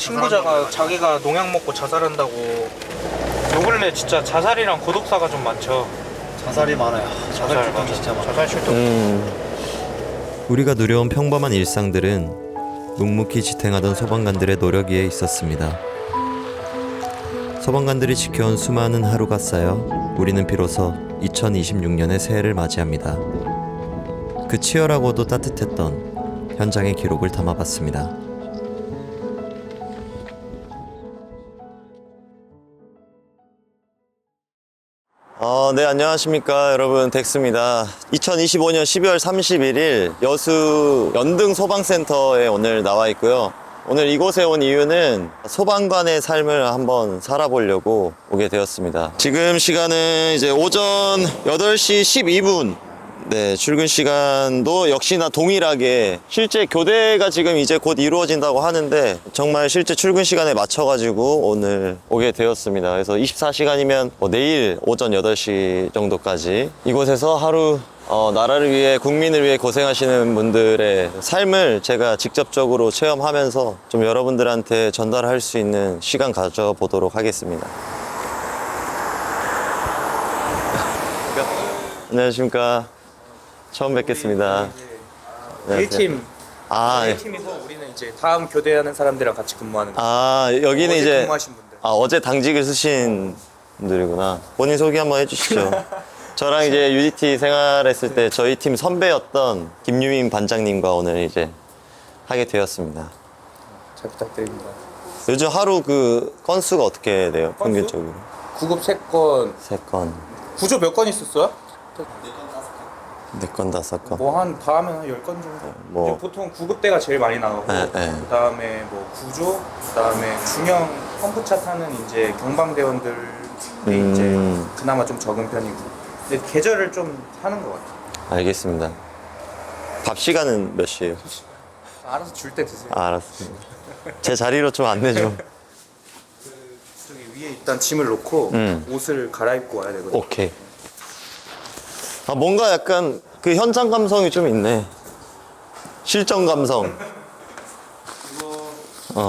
신고자가 자기가 농약 먹고 자살한다고. 요 근래 진짜 자살이랑 고독사가 좀 많죠. 자살이 많아요. 자살 출동이 맞아. 진짜 많아요. 자살 출동. 우리가 누려온 평범한 일상들은 묵묵히 지탱하던 소방관들의 노력 위에 있었습니다. 소방관들이 지켜온 수많은 하루가 쌓여 우리는 비로소 2026년의 새해를 맞이합니다. 그 치열하고도 따뜻했던 현장의 기록을 담아봤습니다. 네, 안녕하십니까 여러분, 덱스입니다. 2025년 12월 31일 여수 연등 소방센터에 오늘 나와 있고요. 오늘 이곳에 온 이유는 소방관의 삶을 한번 살아보려고 오게 되었습니다. 지금 시간은 이제 오전 8시 12분. 네, 출근 시간도 역시나 동일하게 실제 교대가 지금 이제 곧 이루어진다고 하는데 정말 실제 출근 시간에 맞춰가지고 오늘 오게 되었습니다. 그래서 24시간이면 내일 오전 8시 정도까지 이곳에서 하루 나라를 위해, 국민을 위해 고생하시는 분들의 삶을 제가 직접적으로 체험하면서 좀 여러분들한테 전달할 수 있는 시간 가져보도록 하겠습니다. 안녕하십니까. 처음 뵙겠습니다. A팀. 아, A팀에서 우리는 이제 다음 교대하는 사람들이랑 같이 근무하는 거예요. 여기는 어제 이제 근무하신 분들. 어제 당직을 쓰신 분들이구나. 본인 소개 한번 해주시죠. 저랑 이제 UDT 생활했을 때 저희 팀 선배였던 김유민 반장님과 오늘 이제 하게 되었습니다. 잘 부탁드립니다. 요즘 하루 그 건수가 어떻게 돼요? 건수? 평균적으로? 구급 3건. 3건. 구조 몇 건 있었어요? 4건, 5건. 뭐 한 다 하면 한 10건 정도. 뭐. 이제 보통 구급대가 제일 많이 나가고 네. 그다음에 뭐 구조, 그다음에 중형 펌프차 타는 이제 경방대원들이 이제 그나마 좀 적은 편이고. 근데 계절을 좀 하는 것 같아요. 알겠습니다. 밥 시간은 몇 시에요? 알아서 줄 때 드세요. 알았습니다. 제 자리로 좀 안내 좀. 저기 위에 일단 짐을 놓고 옷을 갈아입고 와야 되거든요. 오케이. 뭔가 약간 그 현장 감성이 좀 있네. 실전 감성.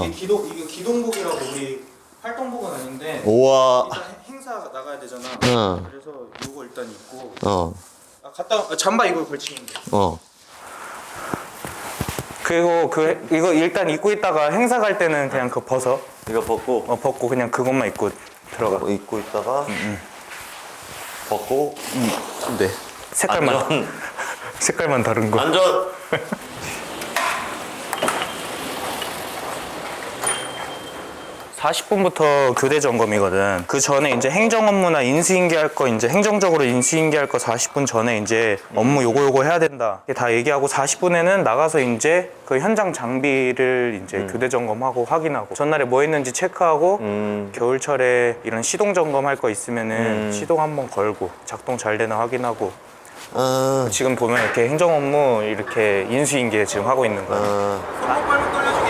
이게 기동복이라고 우리 활동복은 아닌데 우와. 일단 행사 나가야 되잖아. 응. 그래서 이거 일단 입고 어. 잠바 이걸 걸치면 돼. 어. 그리고 이거 일단 입고 있다가 행사 갈 때는 그냥 그거 벗어. 이거 벗고. 벗고 그냥 그것만 입고 들어가. 입고 있다가. 벗고. 네. 색깔만. 안전. 색깔만 다른 거. 안전. (40분부터) 교대 점검이거든. 그 전에 이제 행정 업무나 인수인계 할 거, 이제 행정적으로 인수인계 할 거 40분 전에 이제 업무 요거 해야 된다. 다 얘기하고 40분에는 나가서 이제 그 현장 장비를 이제 교대 점검하고 확인하고 전날에 뭐 했는지 체크하고 겨울철에 이런 시동 점검 할 거 있으면은 시동 한번 걸고 작동 잘 되나 확인하고. 지금 보면 이렇게 행정 업무 이렇게 인수인계 지금 하고 있는 거야. 손목 발목 돌려주기.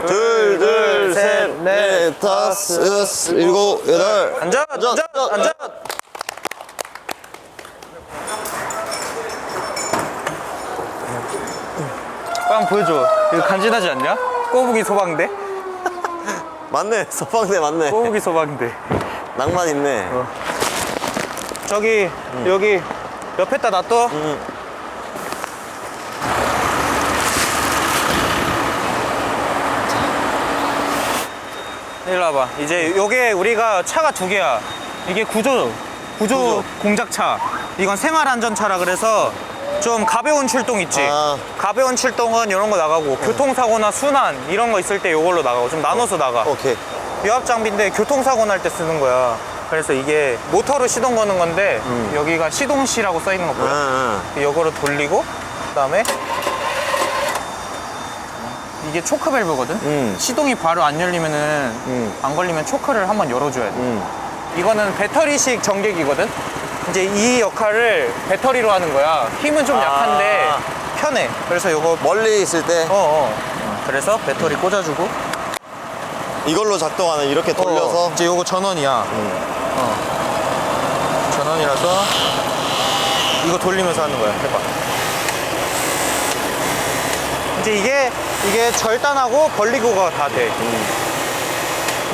둘, 셋, 넷, 다섯, 여섯, 일곱, 여덟. 앉아. 한번 보여줘. 이거 간지나지 않냐? 꼬부기 소방대? 맞네. 소방대 맞네. 꼬부기 소방대. 낭만 있네. 저기 여기 옆에다 놔둬. 일로 와봐. 이제 요게 우리가 차가 2개야. 이게 구조 공작차. 이건 생활안전차라 그래서 좀 가벼운 출동 있지. 가벼운 출동은 이런 거 나가고 교통사고나 순환 이런 거 있을 때 이걸로 나가고 좀 나눠서 나가. 오케이. 유압 장비인데 교통사고 날 때 쓰는 거야. 그래서 이게 모터로 시동 거는 건데 여기가 시동시라고 써 있는 거 보여? 이거로 돌리고 그다음에 이게 초크 밸브거든? 시동이 바로 안 열리면은 안 걸리면 초크를 한번 열어줘야 돼. 이거는 배터리식 전개기거든? 이제 이 역할을 배터리로 하는 거야. 힘은 좀 약한데 편해. 그래서 이거 멀리 있을 때 그래서 배터리 꽂아주고 이걸로 작동하는, 이렇게 돌려서. 이제 요거 전원이야. 전원이라서 이거 돌리면서 하는 거야. 해봐. 이제 이게 절단하고 벌리고가 다 돼.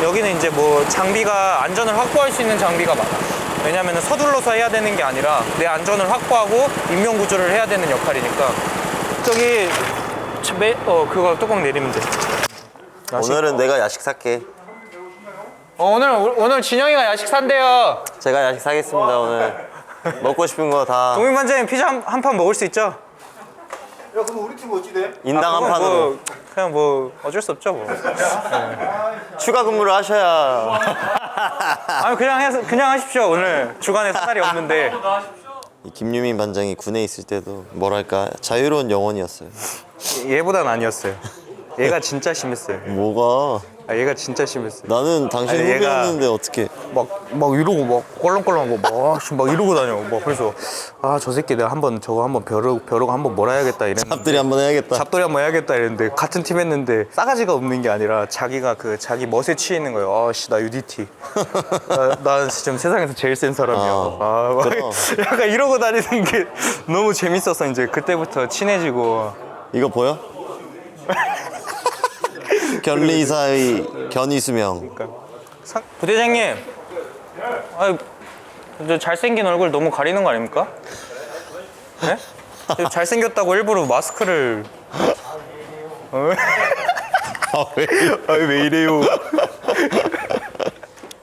여기는 이제 뭐 장비가 안전을 확보할 수 있는 장비가 많아. 왜냐면 서둘러서 해야 되는 게 아니라 내 안전을 확보하고 인명 구조를 해야 되는 역할이니까. 저기 그거 뚜껑 내리면 돼. 오늘은 내가 야식 살게. 오늘 진영이가 야식 산대요. 제가 야식 사겠습니다 오늘. 먹고 싶은 거 다 동민 반장님 피자 한 판 먹을 수 있죠? 야 그럼 우리 팀 어찌 돼? 인당 한 그건 판으로 뭐, 그냥 뭐 어쩔 수 없죠 뭐. 추가 근무를 하셔야. 아니 그냥 하십시오. 오늘 주간에 사달이 없는데. 이 김유민 반장이 군에 있을 때도 뭐랄까 자유로운 영혼이었어요. 얘보단 아니었어요. 얘가 진짜 심했어요. 뭐가? 얘가 진짜 심했어요. 나는 당신 아니, 얘가- 후배였는데 어떻게? 막 이러고 막 껄렁껄렁 막 이러고 다녀. 막 그래서 저 새끼 내가 저거 한번 벼르고 한번 몰아야겠다 이랬는데. 잡들이 한번 해야겠다. 잡돌이 한번 해야겠다 이랬는데 같은 팀 했는데 싸가지가 없는 게 아니라 자기가 자기 멋에 취해 있는 거예요. 아씨 나 UDT. 나 지금 세상에서 제일 센 사람이야. 막 그럼. 약간 이러고 다니는 게 너무 재밌어서 이제 그때부터 친해지고. 이거 보여? 견리사의 견이수명. 부대장님, 저 잘생긴 얼굴 너무 가리는 거 아닙니까? 네? 저 잘생겼다고 일부러 마스크를. 왜 이래요?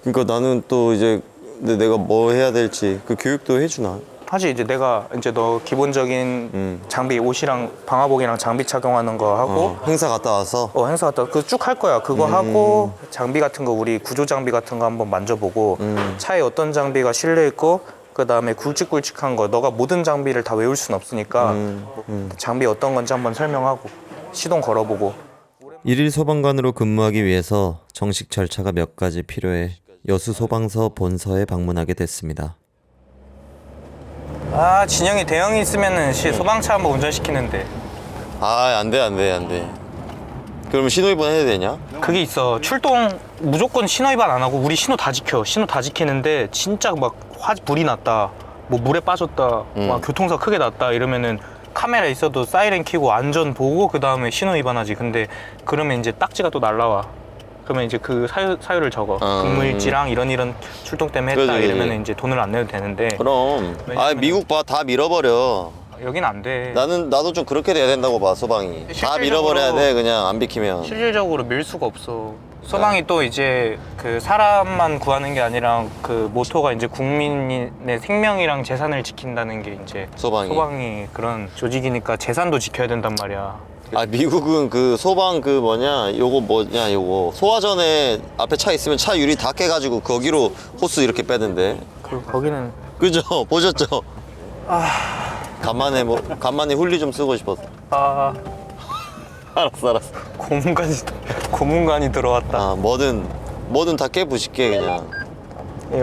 그러니까 나는 또 이제 내가 뭐 해야 될지 그 교육도 해주나? 사실 이제 내가 너 기본적인 장비 옷이랑 방화복이랑 장비 착용하는 거 하고 행사 갔다 와서 행사 갔다 그 쭉 할 거야. 그거 하고 장비 같은 거 우리 구조 장비 같은 거 한번 만져보고 차에 어떤 장비가 실려 있고 그 다음에 굵직굵직한 거 너가 모든 장비를 다 외울 순 없으니까 장비 어떤 건지 한번 설명하고 시동 걸어보고. 일일 소방관으로 근무하기 위해서 정식 절차가 몇 가지 필요해 여수 소방서 본서에 방문하게 됐습니다. 진영이 대형이 있으면은 소방차 한번 운전시키는데 안돼. 그러면 신호위반 해야 되냐? 그게 있어. 출동 무조건 신호 위반 안 하고 우리 신호 다 지켜. 신호 다 지키는데 진짜 막 불이 났다, 뭐 물에 빠졌다, 막 교통사고 크게 났다 이러면은 카메라 있어도 사이렌 켜고 안전 보고 그 다음에 신호 위반하지. 근데 그러면 이제 딱지가 또 날라와. 그러면 이제 그 사유를 적어. 근무일지랑 이런 출동 때문에 했다 그러지. 이러면 이제 돈을 안 내도 되는데 그럼. 왜냐면은- 미국 봐 다 밀어버려. 여긴 안 돼. 나도 좀 그렇게 돼야 된다고 봐 소방이. 다 실질적으로- 밀어버려야 돼 그냥 안 비키면. 실질적으로 밀 수가 없어. 소방이 또 이제 그 사람만 구하는 게 아니라 그 모토가 이제 국민의 생명이랑 재산을 지킨다는 게 이제 소방이 그런 조직이니까 재산도 지켜야 된단 말이야. 미국은 그 소방 요거 소화전에 앞에 차 있으면 차 유리 다 깨가지고 거기로 호스 이렇게 빼던데. 거기는 그죠? 보셨죠? 간만에 훌리 좀 쓰고 싶었어. 알았어. 고문관이 들어왔다. 뭐든 다 깨부실게 그냥.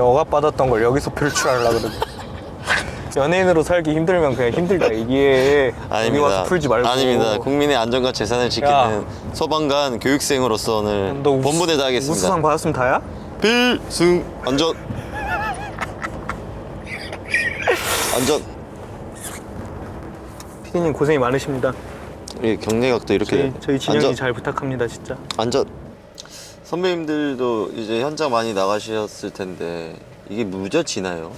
억압 받았던 걸 여기서 표출하려고 그러고. 연예인으로 살기 힘들면 그냥 힘들다 이게. 여기 와서 풀지 말고. 아닙니다. 국민의 안전과 재산을 지키는 야. 소방관 교육생으로서 오늘 너 본분에 다하겠습니다. 우수상 받았으면 다야? 필승 안전. 피디님 고생이 많으십니다. 이 경례각도 이렇게. 저희 진영이 안전. 잘 부탁합니다 진짜. 안전. 선배님들도 이제 현장 많이 나가셨을 텐데 이게 무뎌지나요?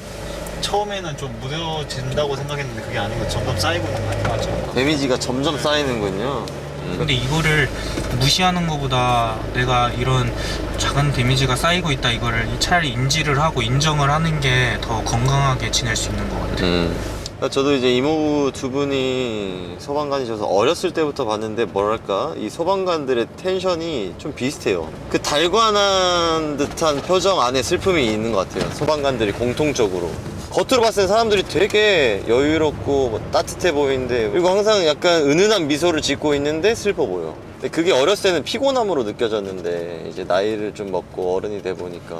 처음에는 좀 무뎌진다고 생각했는데 그게 아니고 점점 쌓이고 있는 거 같아요. 맞죠? 데미지가 점점 쌓이는군요. 근데 이거를 무시하는 것보다 내가 이런 작은 데미지가 쌓이고 있다 이거를 차라리 인지를 하고 인정을 하는 게 더 건강하게 지낼 수 있는 것 같아요. 저도 이제 이모부 두 분이 소방관이셔서 어렸을 때부터 봤는데 뭐랄까 이 소방관들의 텐션이 좀 비슷해요. 그 달관한 듯한 표정 안에 슬픔이 있는 것 같아요. 소방관들이 공통적으로 겉으로 봤을 때 사람들이 되게 여유롭고 뭐 따뜻해 보이는데, 그리고 항상 약간 은은한 미소를 짓고 있는데 슬퍼 보여. 근데 그게 어렸을 때는 피곤함으로 느껴졌는데 이제 나이를 좀 먹고 어른이 돼 보니까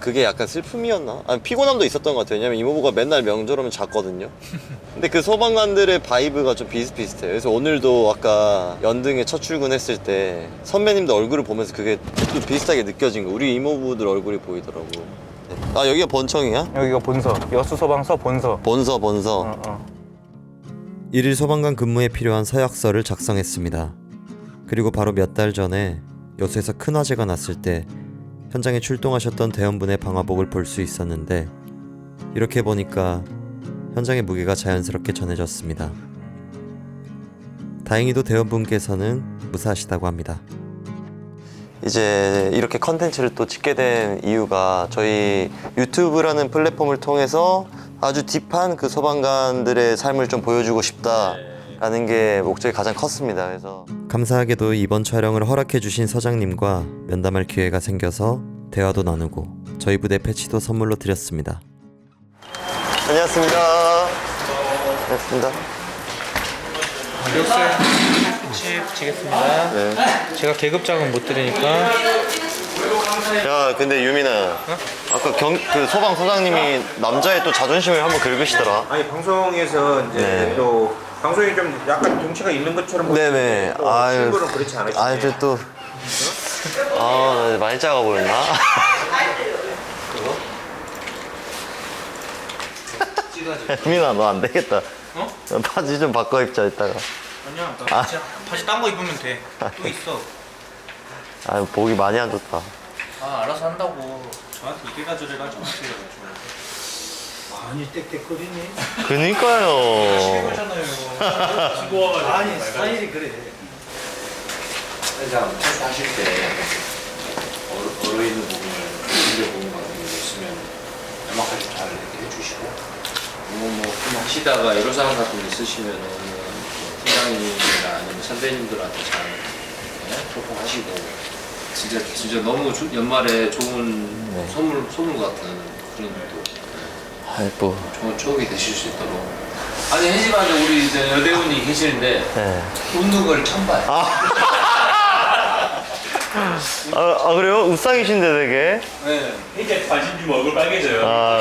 그게 약간 슬픔이었나? 피곤함도 있었던 것 같아요. 왜냐면 이모부가 맨날 명절 오면 잤거든요. 근데 그 소방관들의 바이브가 좀 비슷비슷해요. 그래서 오늘도 아까 연등에 첫 출근했을 때 선배님들 얼굴을 보면서 그게 좀 비슷하게 느껴진 거. 우리 이모부들 얼굴이 보이더라고. 여기가 본청이야? 여기가 본서, 여수 소방서 본서. 본서. 일일 소방관 근무에 필요한 서약서를 작성했습니다. 그리고 바로 몇 달 전에 여수에서 큰 화재가 났을 때 현장에 출동하셨던 대원분의 방화복을 볼 수 있었는데 이렇게 보니까 현장의 무게가 자연스럽게 전해졌습니다. 다행히도 대원분께서는 무사하시다고 합니다. 이제 이렇게 컨텐츠를 또 찍게 된 이유가 저희 유튜브라는 플랫폼을 통해서 아주 딥한 그 소방관들의 삶을 좀 보여주고 싶다라는 게 목적이 가장 컸습니다. 그래서 감사하게도 이번 촬영을 허락해주신 서장님과 면담할 기회가 생겨서 대화도 나누고 저희 부대 패치도 선물로 드렸습니다. 안녕하십니까. 반갑습니다. 여기서 패치 붙이겠습니다. 네. 제가 계급장은 못 드리니까. 야, 근데 유민아, 아까 그 소방서장님이 남자의 또 자존심을 한번 긁으시더라. 아니 방송에서 이제 네. 또 방송이 좀 약간 동치가 있는 것처럼 네네. 아유, 실물은 그렇지 않으시네. 아유, 또, 많이 작아 보였나? 유민아, 너 안 되겠다. 어? 너 바지 좀 바꿔 입자, 이따가. 아니야, 나 진짜 다시 딴 거 입으면 돼. 또 있어. 아유, 보기 많이 안 좋다. 아 알아서 한다고. 저한테 이게 가지를 하지 마세요. 많이 땡땡거리네. 그니까요. 그러잖아요. 아니 스타일이 그래. 회장 하실 때 얼어있는 부분을 빌려보는 방법이 있으면 연막할 좀 잘 이렇게 해주시고 좀 하시다가 애로사항 같은 게 있으시면은 팀장님이나 아니면 선배님들한테 잘 소통하시고 진짜 너무 연말에 좋은 선물 같은 그런 또 아이, 뭐. 좋은 추억이 되실 수 있도록. 아니 혜지반에 우리 이제 여대원이 계시는데 네. 웃는 걸 처음 봐요. 아, 그래요? 우상이신데 되게? 네. 이게 바지 좀 얼굴 빨개져요. 아.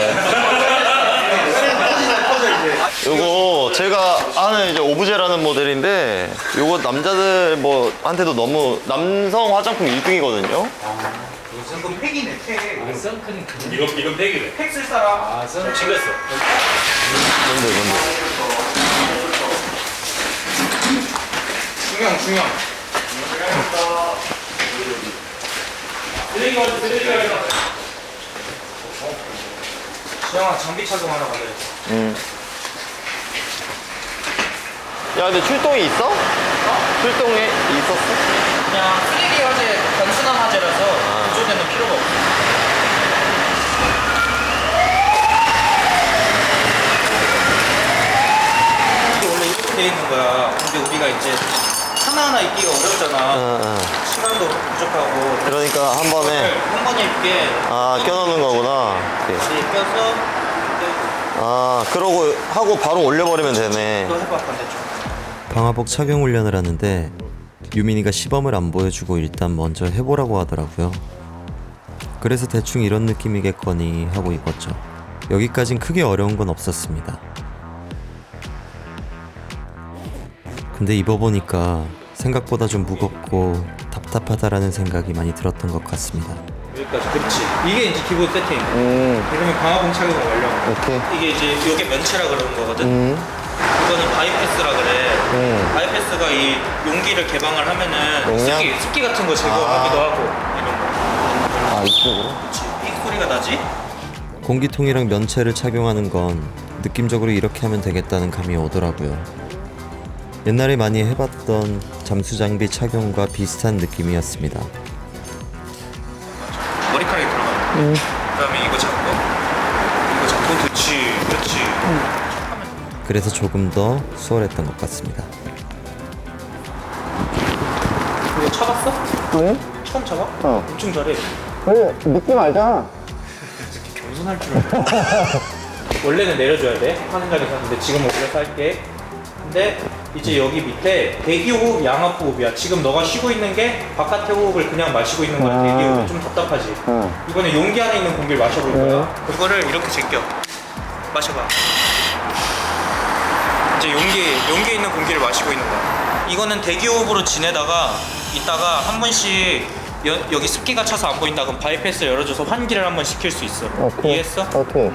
요거 제가 아는 이제 오브제라는 모델인데 요거 남자들 뭐 한테도 너무 남성 화장품 1등이거든요. 이건 팩이네, 팩. 선크림 그 이건 팩이래. 팩 쓸 사람. 아, 선 찍었어. 뭔데? 중형. 쓰레기 가져, 쓰레기 가져. 지영아, 장비 착용 하나 가져야 야, 근데 출동이 있어? 출동에 있었어? 그냥 쓰레기 화재, 단순한 화재라서 그쪽에는 필요가 없어. 이게 원래 이렇게 돼 있는 거야. 근데 우리가 이제 하나하나 입기가 어렵잖아. 시간도 부족하고. 그러니까 한 번에 한 번에 입게 껴놓는 거구나. 이렇게. 다시 껴서 그러고 하고 바로 올려버리면 되네. 또 해봐, 반대쪽. 방화복 착용 훈련을 하는데 유민이가 시범을 안 보여주고 일단 먼저 해보라고 하더라고요. 그래서 대충 이런 느낌이겠거니 하고 입었죠. 여기까진 크게 어려운 건 없었습니다. 근데 입어보니까 생각보다 좀 무겁고 답답하다라는 생각이 많이 들었던 것 같습니다. 여기까지. 그렇지. 이게 이제 기본 세팅. 음, 그러면 방화봉 착용 완료. 오케이. 이게 이제 요게 면체라 그러는 거거든. 이거는 바이패스라 그래. 바이패스가 이 용기를 개방을 하면은 용량? 습기 같은 거 제거하기도 하고 이런 거. 이쪽으로? 그렇지. 삑 소리가 나지? 공기통이랑 면체를 착용하는 건 느낌적으로 이렇게 하면 되겠다는 감이 오더라고요. 옛날에 많이 해봤던 잠수 장비 착용과 비슷한 느낌이었습니다. 머리카락이 들어가요. 그다음에 이거 잡고 그렇지. 그래서 조금 더 수월했던 것 같습니다. 이거 쳐봤어? 아니? 처음 쳐봐? 엄청 잘해. 그래, 느낌 알잖아. 겸손할 줄 알아. 원래는 내려줘야 돼. 하는 자리에서 하는데 지금 올려서 할게. 근데 이제 여기 밑에 대기 호흡, 양압 호흡이야. 지금 너가 쉬고 있는 게 바깥의 호흡을 그냥 마시고 있는 거야. 대기 호흡 좀 답답하지. 이번에 용기 안에 있는 공기를 마셔볼 거야. 이거를 이렇게 제껴. 마셔봐. 이제 용기에 있는 공기를 마시고 있는 거야. 이거는 대기 호흡으로 지내다가 이따가 한 번씩 여기 습기가 차서 안 보인다 그럼 바이패스를 열어줘서 환기를 한번 시킬 수 있어. 이해했어? 오케이.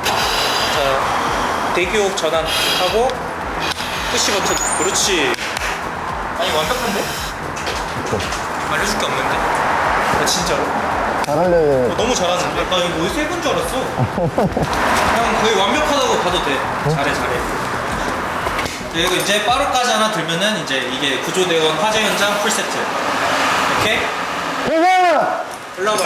자, 대기 호흡 전환하고 푸시 버튼. 그렇지. 아니 완벽한데? 알려줄 게 없는데? 아, 진짜로? 잘하려면 너무 잘하는데? 나 이거 어디서 해본 줄 알았어. 형 거의 완벽하다고 봐도 돼. 잘해. 그리고 이제 빠루까지 하나 들면은 이제 이게 구조대원 화재 현장 풀 세트. 오케이? 올라와.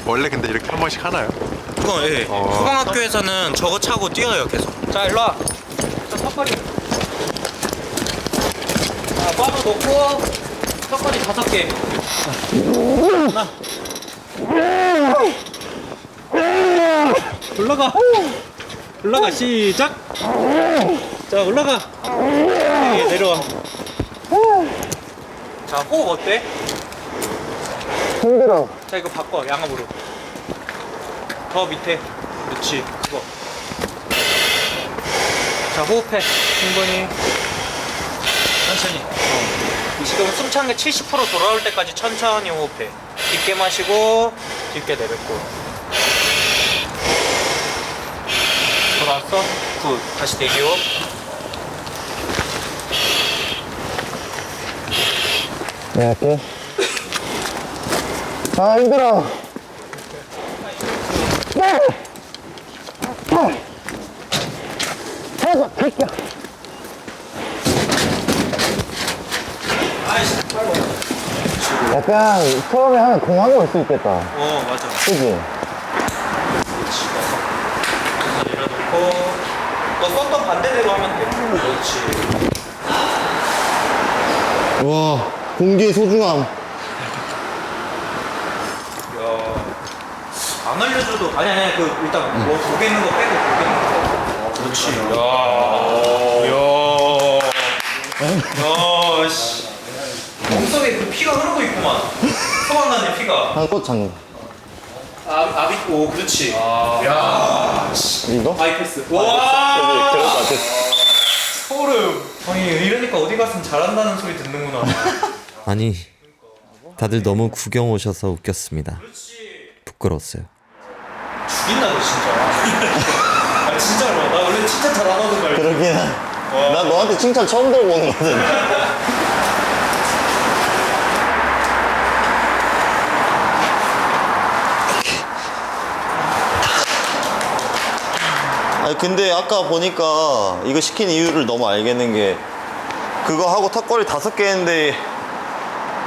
원래 근데 이렇게 한 번씩 하나요? 이거 예. 소방학교에서는 저거 차고 뛰어요 계속. 자 일로 와. 자 턱걸이. 자 빠루 놓고 턱걸이 5개. 하나. 올라가 시작. 자 올라가. 예, 내려와. 자 호흡 어때? 힘들어. 자 이거 바꿔 양압으로. 더 밑에. 그렇지 그거. 자 호흡해 충분히 천천히. 지금 숨찬 게 70% 돌아올 때까지 천천히 호흡해. 깊게 마시고 깊게 내뱉고. 돌아왔어? 굿. 다시 대기호흡. 네, 할게. 아, 힘들어. 아이씨 약간 처음에 하면 공항에 올 수 있겠다. 맞아. 그지? 자 내려놓고 너 썼던 반대대로 하면 돼. 그렇지. 와, 공기의 소중함. 안 알려줘도 아니 그 일단 뭐 고개 있는 거 빼고 고개 있는 거. 그렇지. 야, 씨. 몸속에 그 피가 흐르고 있구만. 소방관의 피가. 한꽃 장군. 압 있고, 그렇지. 야, 씨. 이거? 아이패스. 그럴 것 와, 같아. 소름. 아니 이러니까 어디 갔으면 잘한다는 소리 듣는구나. 아니, 다들 너무 구경 오셔서 웃겼습니다. 부끄러웠어요. 죽인다 너 진짜. 아 진짜로. 나 원래 진짜 잘 안 하는 거 알지? 그러긴 해. 나 너한테 칭찬 처음 들어보는 거거든. 아니 근데 아까 보니까 이거 시킨 이유를 너무 알겠는 게 그거 하고 턱걸이 5개 했는데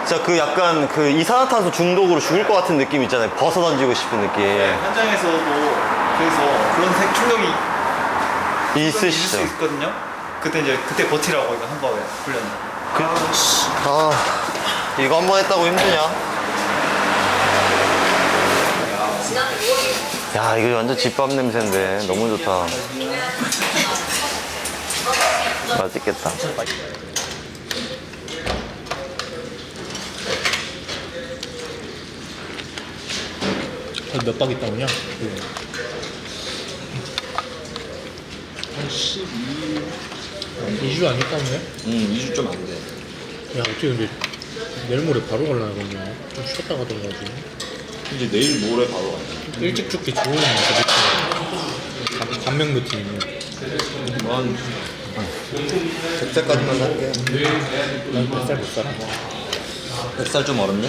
진짜 그 약간 그 이산화탄소 중독으로 죽을 것 같은 느낌 있잖아요. 벗어 던지고 싶은 느낌. 현장에서도 그래서 그런 충격이 있을 있으시죠? 수 있거든요. 그때 버티라고 이거 한 번에 훈련. 아, 이거 한 번 했다고 힘드냐? 야, 이거 완전 집밥 냄새인데 너무 좋다. 맛있겠다. 몇 박 있다 오냐? 한 12일 2주 안 있다 오네? 2주 좀 안 돼. 야 어떻게 근데 내일 모레 바로 가려나 그러냐? 좀 쉬었다 가던가지. 이제 내일 모레 바로 가자. 일찍 죽기 좋은 감명 루틴이네. 난 100살까지만 살게. 난 뱃살 못 살아. 100살 좀 어렵네?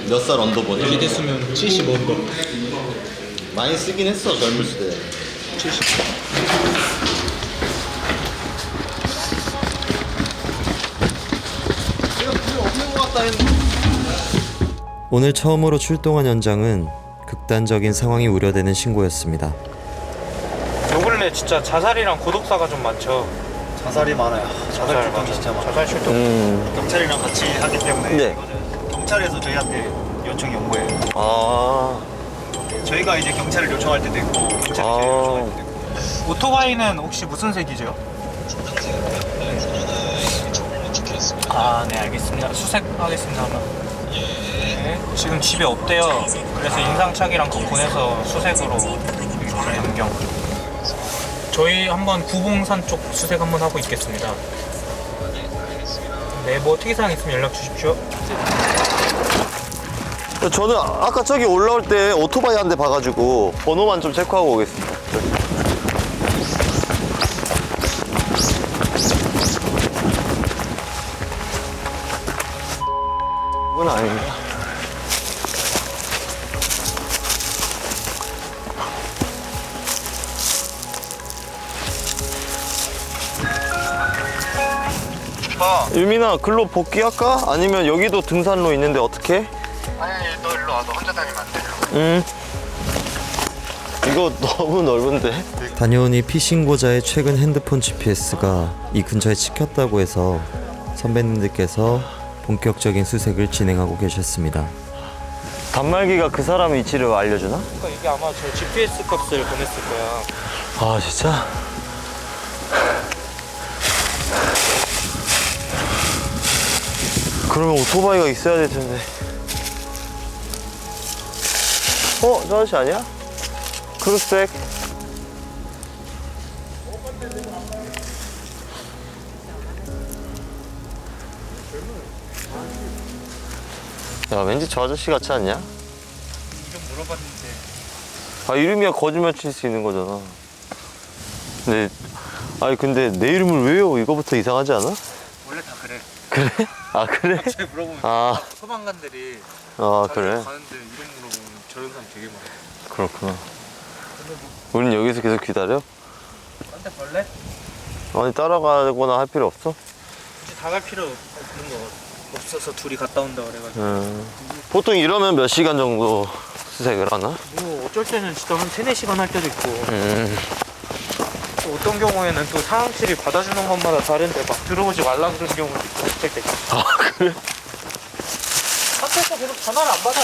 몇 살 언더보니? 여기 됐으면 70 언더. 많이 쓰긴 했어, 젊었을 때. 70. 오늘 처음으로 출동한 현장은 극단적인 상황이 우려되는 신고였습니다. 요 근래 진짜 자살이랑 고독사가 좀 많죠. 자살이 많아요. 자살 출동이 진짜 많아요. 자살 출동. 경찰이랑 같이 하기 때문에 네. 이거는 경찰에서 저희한테 요청이 온 거예요. 아, 저희가 이제 경찰을 요청할 때도 있고 경찰이 저희를 요청할 때도 있고. 오토바이는 혹시 무슨 색이죠? 아, 네 알겠습니다. 수색하겠습니다. 하나. 네, 지금 집에 없대요. 그래서 인상착의랑 그거 보내서 수색으로 변경. 저희 한번 구봉산 쪽 수색 한번 하고 있겠습니다. 네, 뭐 특이사항 있으면 연락 주십시오. 저는 아까 저기 올라올 때 오토바이 한 대 봐가지고 번호만 좀 체크하고 오겠습니다. 그건 아닙니다. 유민아, 글로 복귀할까? 아니면 여기도 등산로 있는데 어떻게? 아니 너 일로 와. 너 혼자 다니면 안 돼. 이거 너무 넓은데? 다녀오니 피신고자의 최근 핸드폰 GPS가 이 근처에 찍혔다고 해서 선배님들께서 본격적인 수색을 진행하고 계셨습니다. 단말기가 그 사람 위치를 알려주나? 그러니까 이게 아마 저 GPS 값을 보냈을 거야. 아, 진짜? 그러면 오토바이가 있어야 될 텐데. 저 아저씨 아니야? 크루스백? 야, 왠지 저 아저씨 같지 않냐? 이름 물어봤는데. 아, 이름이야 거짓말 칠 수 있는 거잖아. 근데 내 이름을 외워? 이거부터 이상하지 않아? 원래 다 그래. 그래? 아, 그래? 잘 물어보면 아, 소방관들이 그래? 가는데 이름 물어보면 저런 사람 되게 많아. 그렇구나. 우린 여기서 계속 기다려? 딴데 볼래? 아니, 따라가거나 할 필요 없어? 굳이 다 갈 필요 없는 거 없어서 둘이 갔다 온다 그래가지고. 보통 이러면 몇 시간 정도 수색을 하나? 뭐 어쩔 때는 진짜 한 3-4시간 할 때도 있고 또 어떤 경우에는 또 상황실이 받아주는 것마다 다른데 막 들어오지 말라 그러는 경우도 있고 어쩔 때. 아, 그래? 앞에서 계속 전화를 안 받아.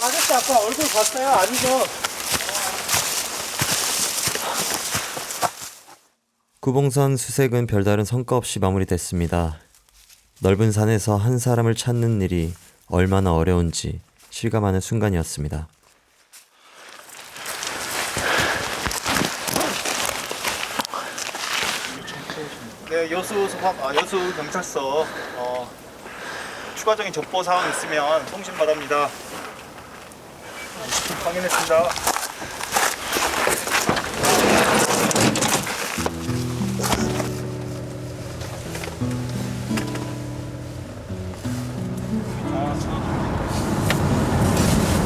아저씨 아까 얼굴 봤어요? 아니죠? 구봉산 수색은 별다른 성과 없이 마무리됐습니다. 넓은 산에서 한 사람을 찾는 일이 얼마나 어려운지 실감하는 순간이었습니다. 네, 여수 경찰서 추가적인 접보 사항 있으면 통신 바랍니다. 확인했습니다.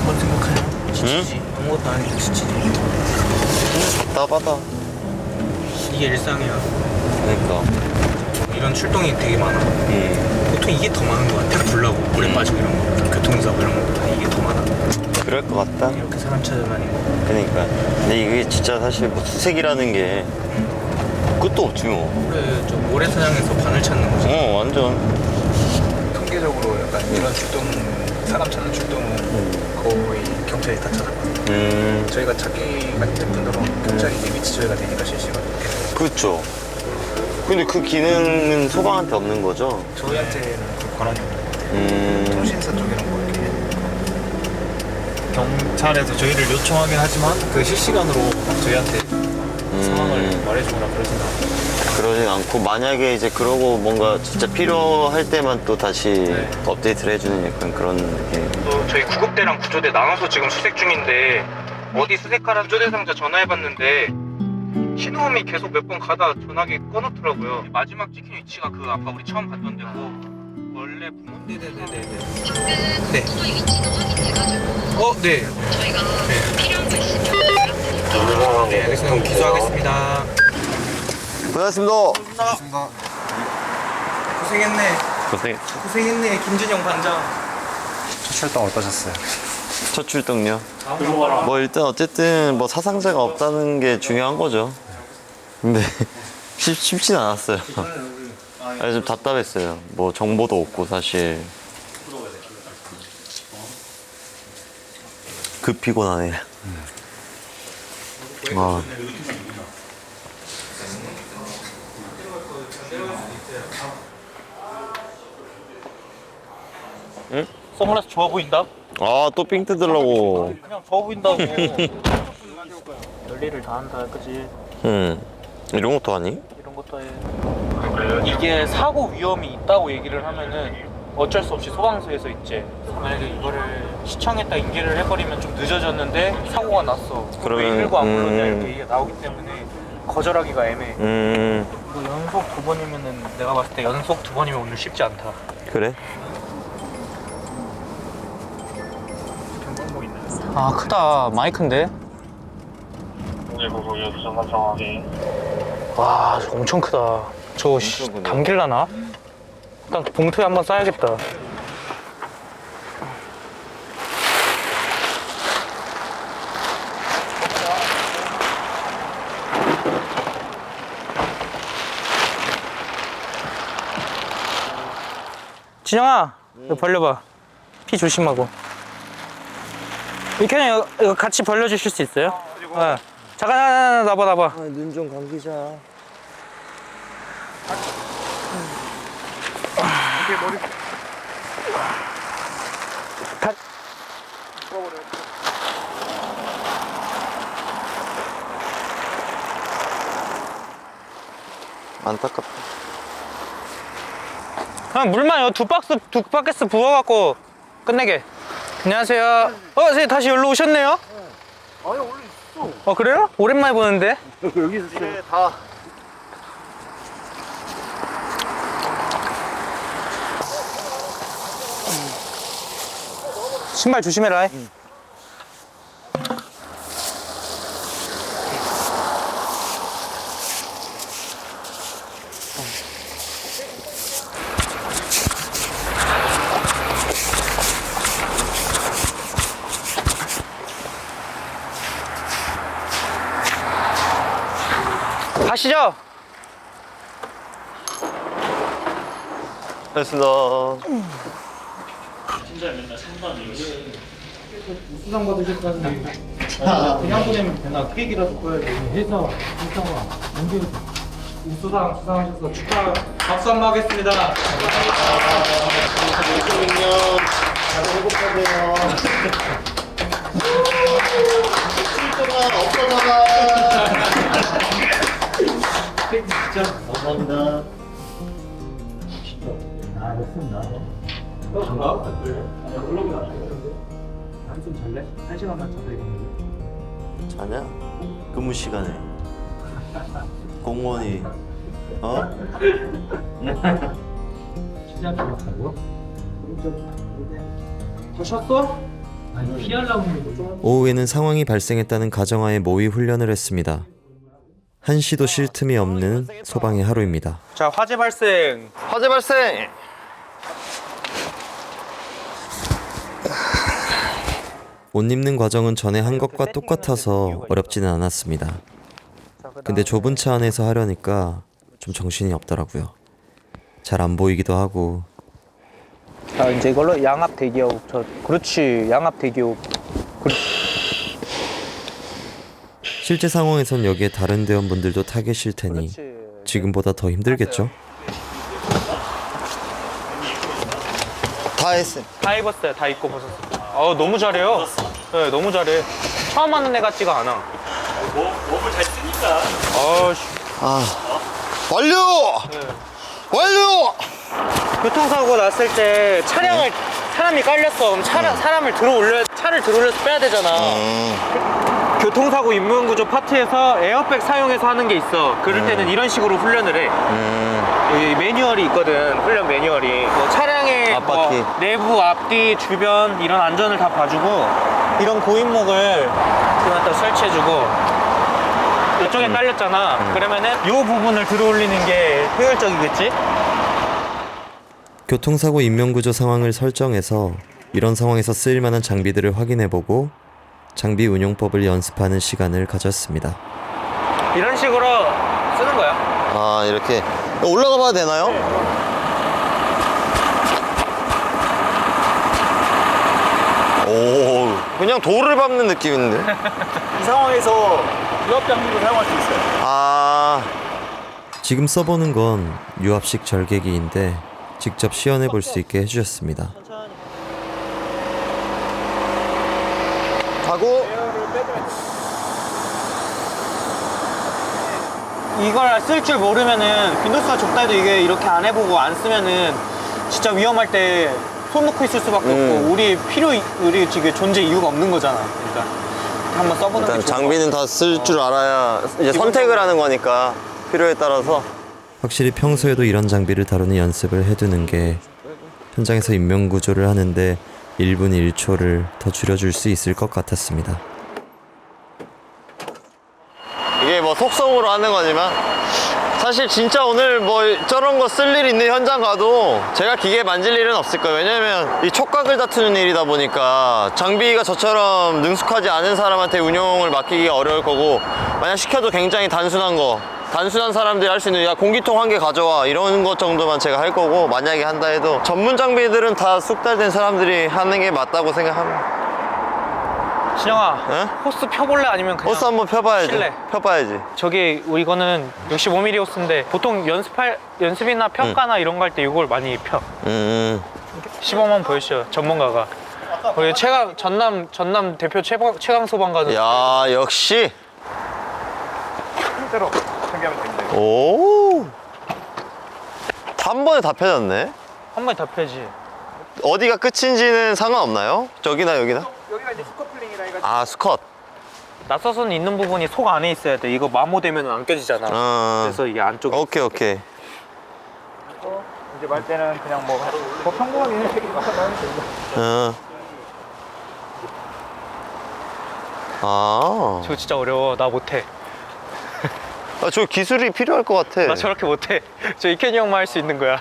뭔 생각하냐? 지치지. 아무것도 아니죠, 지치지. 답답하다. 이게 일상이야. 그러니까. 이런 출동이 되게 많아. 보통 이게 더 많은 거 같아. 불나고 물에 빠지고 이런 거. 교통사고 이런 거보다 이게 더 많아. 그럴 것 같다. 이렇게 사람 찾아다니고. 그러니까. 근데 이게 진짜 사실 뭐 수색이라는 게 끝도 없지 뭐. 그래, 좀 모래사장에서 바늘 찾는 거지. 완전. 통계적으로 약간 이런 출동, 사람 찾는 출동은 거의 경찰이 다 찾아봐요. 저희가 찾기가 힘든 분들은 경찰이 이제 위치 조회가 되니까 실시간으로 계속. 그렇죠. 근데 그 기능은 소방한테 없는 거죠? 저희한테는 그 권한이 없는 통신사 쪽 이런 거 이렇게 경찰에서 저희를 요청하긴 하지만 그 실시간으로 저희한테 상황을 말해주거나 그러진 않아요. 그러진 않고 만약에 이제 그러고 뭔가 진짜 필요할 때만 또 다시 업데이트를 해주는 약간 그런 느낌. 또 저희 구급대랑 구조대 나눠서 지금 수색 중인데 어디 수색하라는 구조대 상자 전화해봤는데 신호음이 계속 몇 번 가다 전화기 꺼놓더라고요. 마지막 찍힌 위치가 그 아까 우리 처음 갔던 데고 원래 부모 네네네네. 네. 저희 위치가 확인돼가지고 네. 저희가 필요한 거 있으면 네, 알겠습니다. 기소하겠습니다. 고생하셨습니다. 고생했네. 고생. 고생했네, 김준영 반장. 출동 어떠셨어요? 첫 출동요. 뭐 일단 어쨌든 뭐 사상자가 없다는 게 중요한 거죠. 근데 쉽진 않았어요. 아니, 좀 답답했어요. 뭐 정보도 없고 사실. 급 피곤하네. 아. 응? 선글라스 좋아 보인다? 아, 또 삥 뜯으려고. 그냥 좋아 보인다고. 열일을 다 한다, 그지? 이런 것도 하니? 이런 것도 해. 이게 사고 위험이 있다고 얘기를 하면은 어쩔 수 없이 소방서에서 이제 만약에 이거를 시청에다 인계를 해버리면 좀 늦어졌는데 사고가 났어. 왜 119 안 불렀냐 이렇게 얘기가 나오기 때문에 거절하기가 애매해. 이거 연속 2번이면은 내가 봤을 때 연속 2번이면 오늘 쉽지 않다. 그래? 아 크다. 많이 큰데? 와 엄청 크다. 저거 담길라나? 일단 봉투에 한번 싸야겠다. 진영아 이거 벌려봐. 피 조심하고. 이렇게 이거 같이 벌려주실 수 있어요? 네. 잠깐 나봐. 눈 좀 감기자. 안타깝다. 그냥 물만 두 바켓스 부어갖고 끝내게. 안녕하세요. 선생님 다시 여기로 오셨네요? 아니 원래 있어. 그래요? 오랜만에 보는데? 여기 있었어요. 이게 다 신발 조심해라. 가시죠. 알겠습니다. 수상 받으셨다는데 그냥 보내면 되나? 케이크라도 꺼야 돼. 해서 수상화 언제 우수상 수상하셔서 축하 박수 한번 하겠습니다. 감사합니다. 한숨 잘래? 1시간만 자자 이거. 자냐? 근무 시간에 공무원이 취재할 것 같다고? 더 쉬었어? 아니 피하려고 하는 거. 오후에는 상황이 발생했다는 가정하에 모의 훈련을 했습니다. 한시도 쉴 틈이 없는 소방의 하루입니다. 자 화재 발생. 화재 발생. 옷 입는 과정은 전에 한 것과 똑같아서 어렵지는 않았습니다. 근데 좁은 차 안에서 하려니까 좀 정신이 없더라고요. 잘 안 보이기도 하고. 자 이제 이걸로 양압 대기업. 그렇지 양압 대기업. 실제 상황에선 여기에 다른 대원분들도 타 계실 테니 지금보다 더 힘들겠죠? 다 했어. 다 입었어요. 다 입고 벗었어요. 너무 잘해요. 네, 너무 잘해. 처음 하는 애 같지가 않아. 몸을 잘 쓰니까. 완료! 완료! 교통사고 났을 때 차량을 사람이 깔렸어. 그럼 차를 들어 올려서 빼야 되잖아. 교통사고 인문구조 파트에서 에어백 사용해서 하는 게 있어. 그럴 때는 이런 식으로 훈련을 해. 여기 매뉴얼이 있거든. 훈련 매뉴얼이. 뭐 차량의 앞바퀴. 내부, 앞뒤, 주변 이런 안전을 다 봐주고 이런 고인목을 갖다 설치해주고 이쪽에 깔렸잖아. 그러면은 이 부분을 들어 올리는 게 효율적이겠지? 교통사고 인명구조 상황을 설정해서 이런 상황에서 쓰일 만한 장비들을 확인해보고 장비 운용법을 연습하는 시간을 가졌습니다. 이런 식으로 쓰는 거야. 이렇게 올라가 봐도 되나요? 오, 그냥 돌을 밟는 느낌인데. 이 상황에서 유압 장비도 사용할 수 있어요. 지금 써보는 건 유압식 절개기인데 직접 시연해 볼 수 있게 해주셨습니다. 가고. 이걸 쓸 줄 모르면은 빈도수가 좁다 해도 이게 이렇게 안 해보고 안 쓰면은 진짜 위험할 때 손 놓고 있을 수밖에 없고 우리 지금 존재 이유가 없는 거잖아. 그러니까 한번 써보는 일단 게 좋을 장비는 다 쓸 줄 알아야 이제 선택을 하는 거니까 필요에 따라서. 확실히 평소에도 이런 장비를 다루는 연습을 해두는 게 현장에서 인명구조를 하는데 1분 1초를 더 줄여줄 수 있을 것 같았습니다. 이게 뭐 속성으로 하는 거지만 사실 진짜 오늘 뭐 저런 거 쓸 일 있는 현장 가도 제가 기계 만질 일은 없을 거예요. 왜냐면 이 촉각을 다투는 일이다 보니까 장비가 저처럼 능숙하지 않은 사람한테 운용을 맡기기가 어려울 거고, 만약 시켜도 굉장히 단순한 사람들이 할 수 있는, 야 공기통 한 개 가져와 이런 것 정도만 제가 할 거고, 만약에 한다 해도 전문 장비들은 다 숙달된 사람들이 하는 게 맞다고 생각합니다. 진영아, 에? 호스 펴볼래? 아니면 그냥 호스 한번 펴봐야지. 실내. 펴봐야지. 저기 이거는 65mm 호스인데 보통 연습이나 평가나 이런 거 할 때 이걸 많이 펴. 시범만 보여주죠, 전문가가. 우리 전남 대표 최강 소방관은. 야, 역시. 오. 한 번에 다 펴졌네. 한 번에 다 펴지. 어디가 끝인지는 상관없나요? 저기나 여기나? 여기가 이제 스커플링이라 해가지고. 아, 스컷. 나서선 있는 부분이 속 안에 있어야 돼. 이거 마모되면 안 껴지잖아. 그래서 이게 안쪽에. 오케이. 이제 말 때는 그냥 뭐 평범하게 이렇게 나가면 됩니다. 저거 진짜 어려워. 나 못해. 저 기술이 필요할 것 같아. 나 저렇게 못해. 저 이켄이 형만 할 수 있는 거야.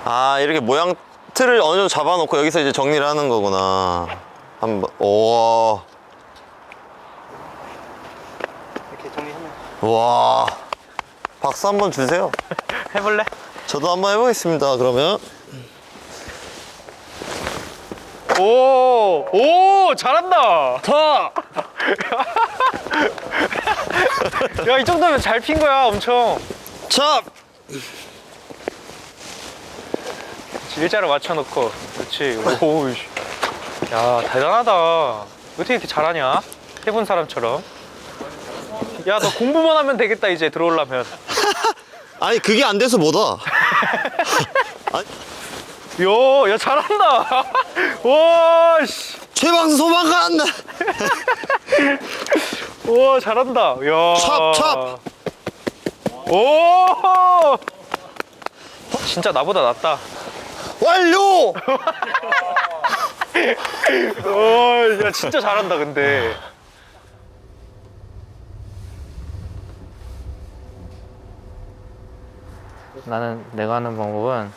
아, 이렇게 모양 틀을 어느 정도 잡아놓고 여기서 이제 정리를 하는 거구나. 한번. 오. 이렇게 정리하면. 와. 박수 한번 주세요. 해볼래? 저도 한번 해보겠습니다. 그러면. 오, 잘한다. 더. 야, 이 정도면 잘 핀 거야, 엄청. 찹! 일자로 맞춰놓고. 그렇지. 오, 야, 대단하다. 어떻게 이렇게 잘하냐? 해본 사람처럼. 야, 너 공부만 하면 되겠다, 이제 들어오려면. 아니, 그게 안 돼서 뭐다. 야, 잘한다. 와, 씨. 최방수 소방관! 와, 잘한다. 야. 찹! 오! 진짜 나보다 낫다. 완료! 야, 진짜 잘한다, 근데. 내가 하는 방법은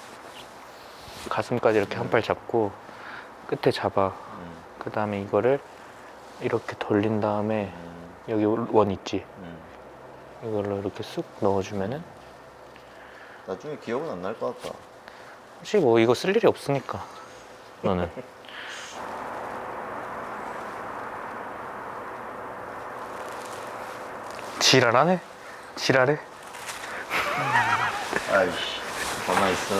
가슴까지 이렇게 한 팔 잡고 끝에 잡아. 그 다음에 이거를 이렇게 돌린 다음에 여기 원 있지? 이걸로 이렇게 쑥 넣어주면은 나중에 기억은 안 날 것 같다. 혹시 뭐 이거 쓸 일이 없으니까 너는. 지랄하네? 지랄해? 아이씨, 가만히 있어.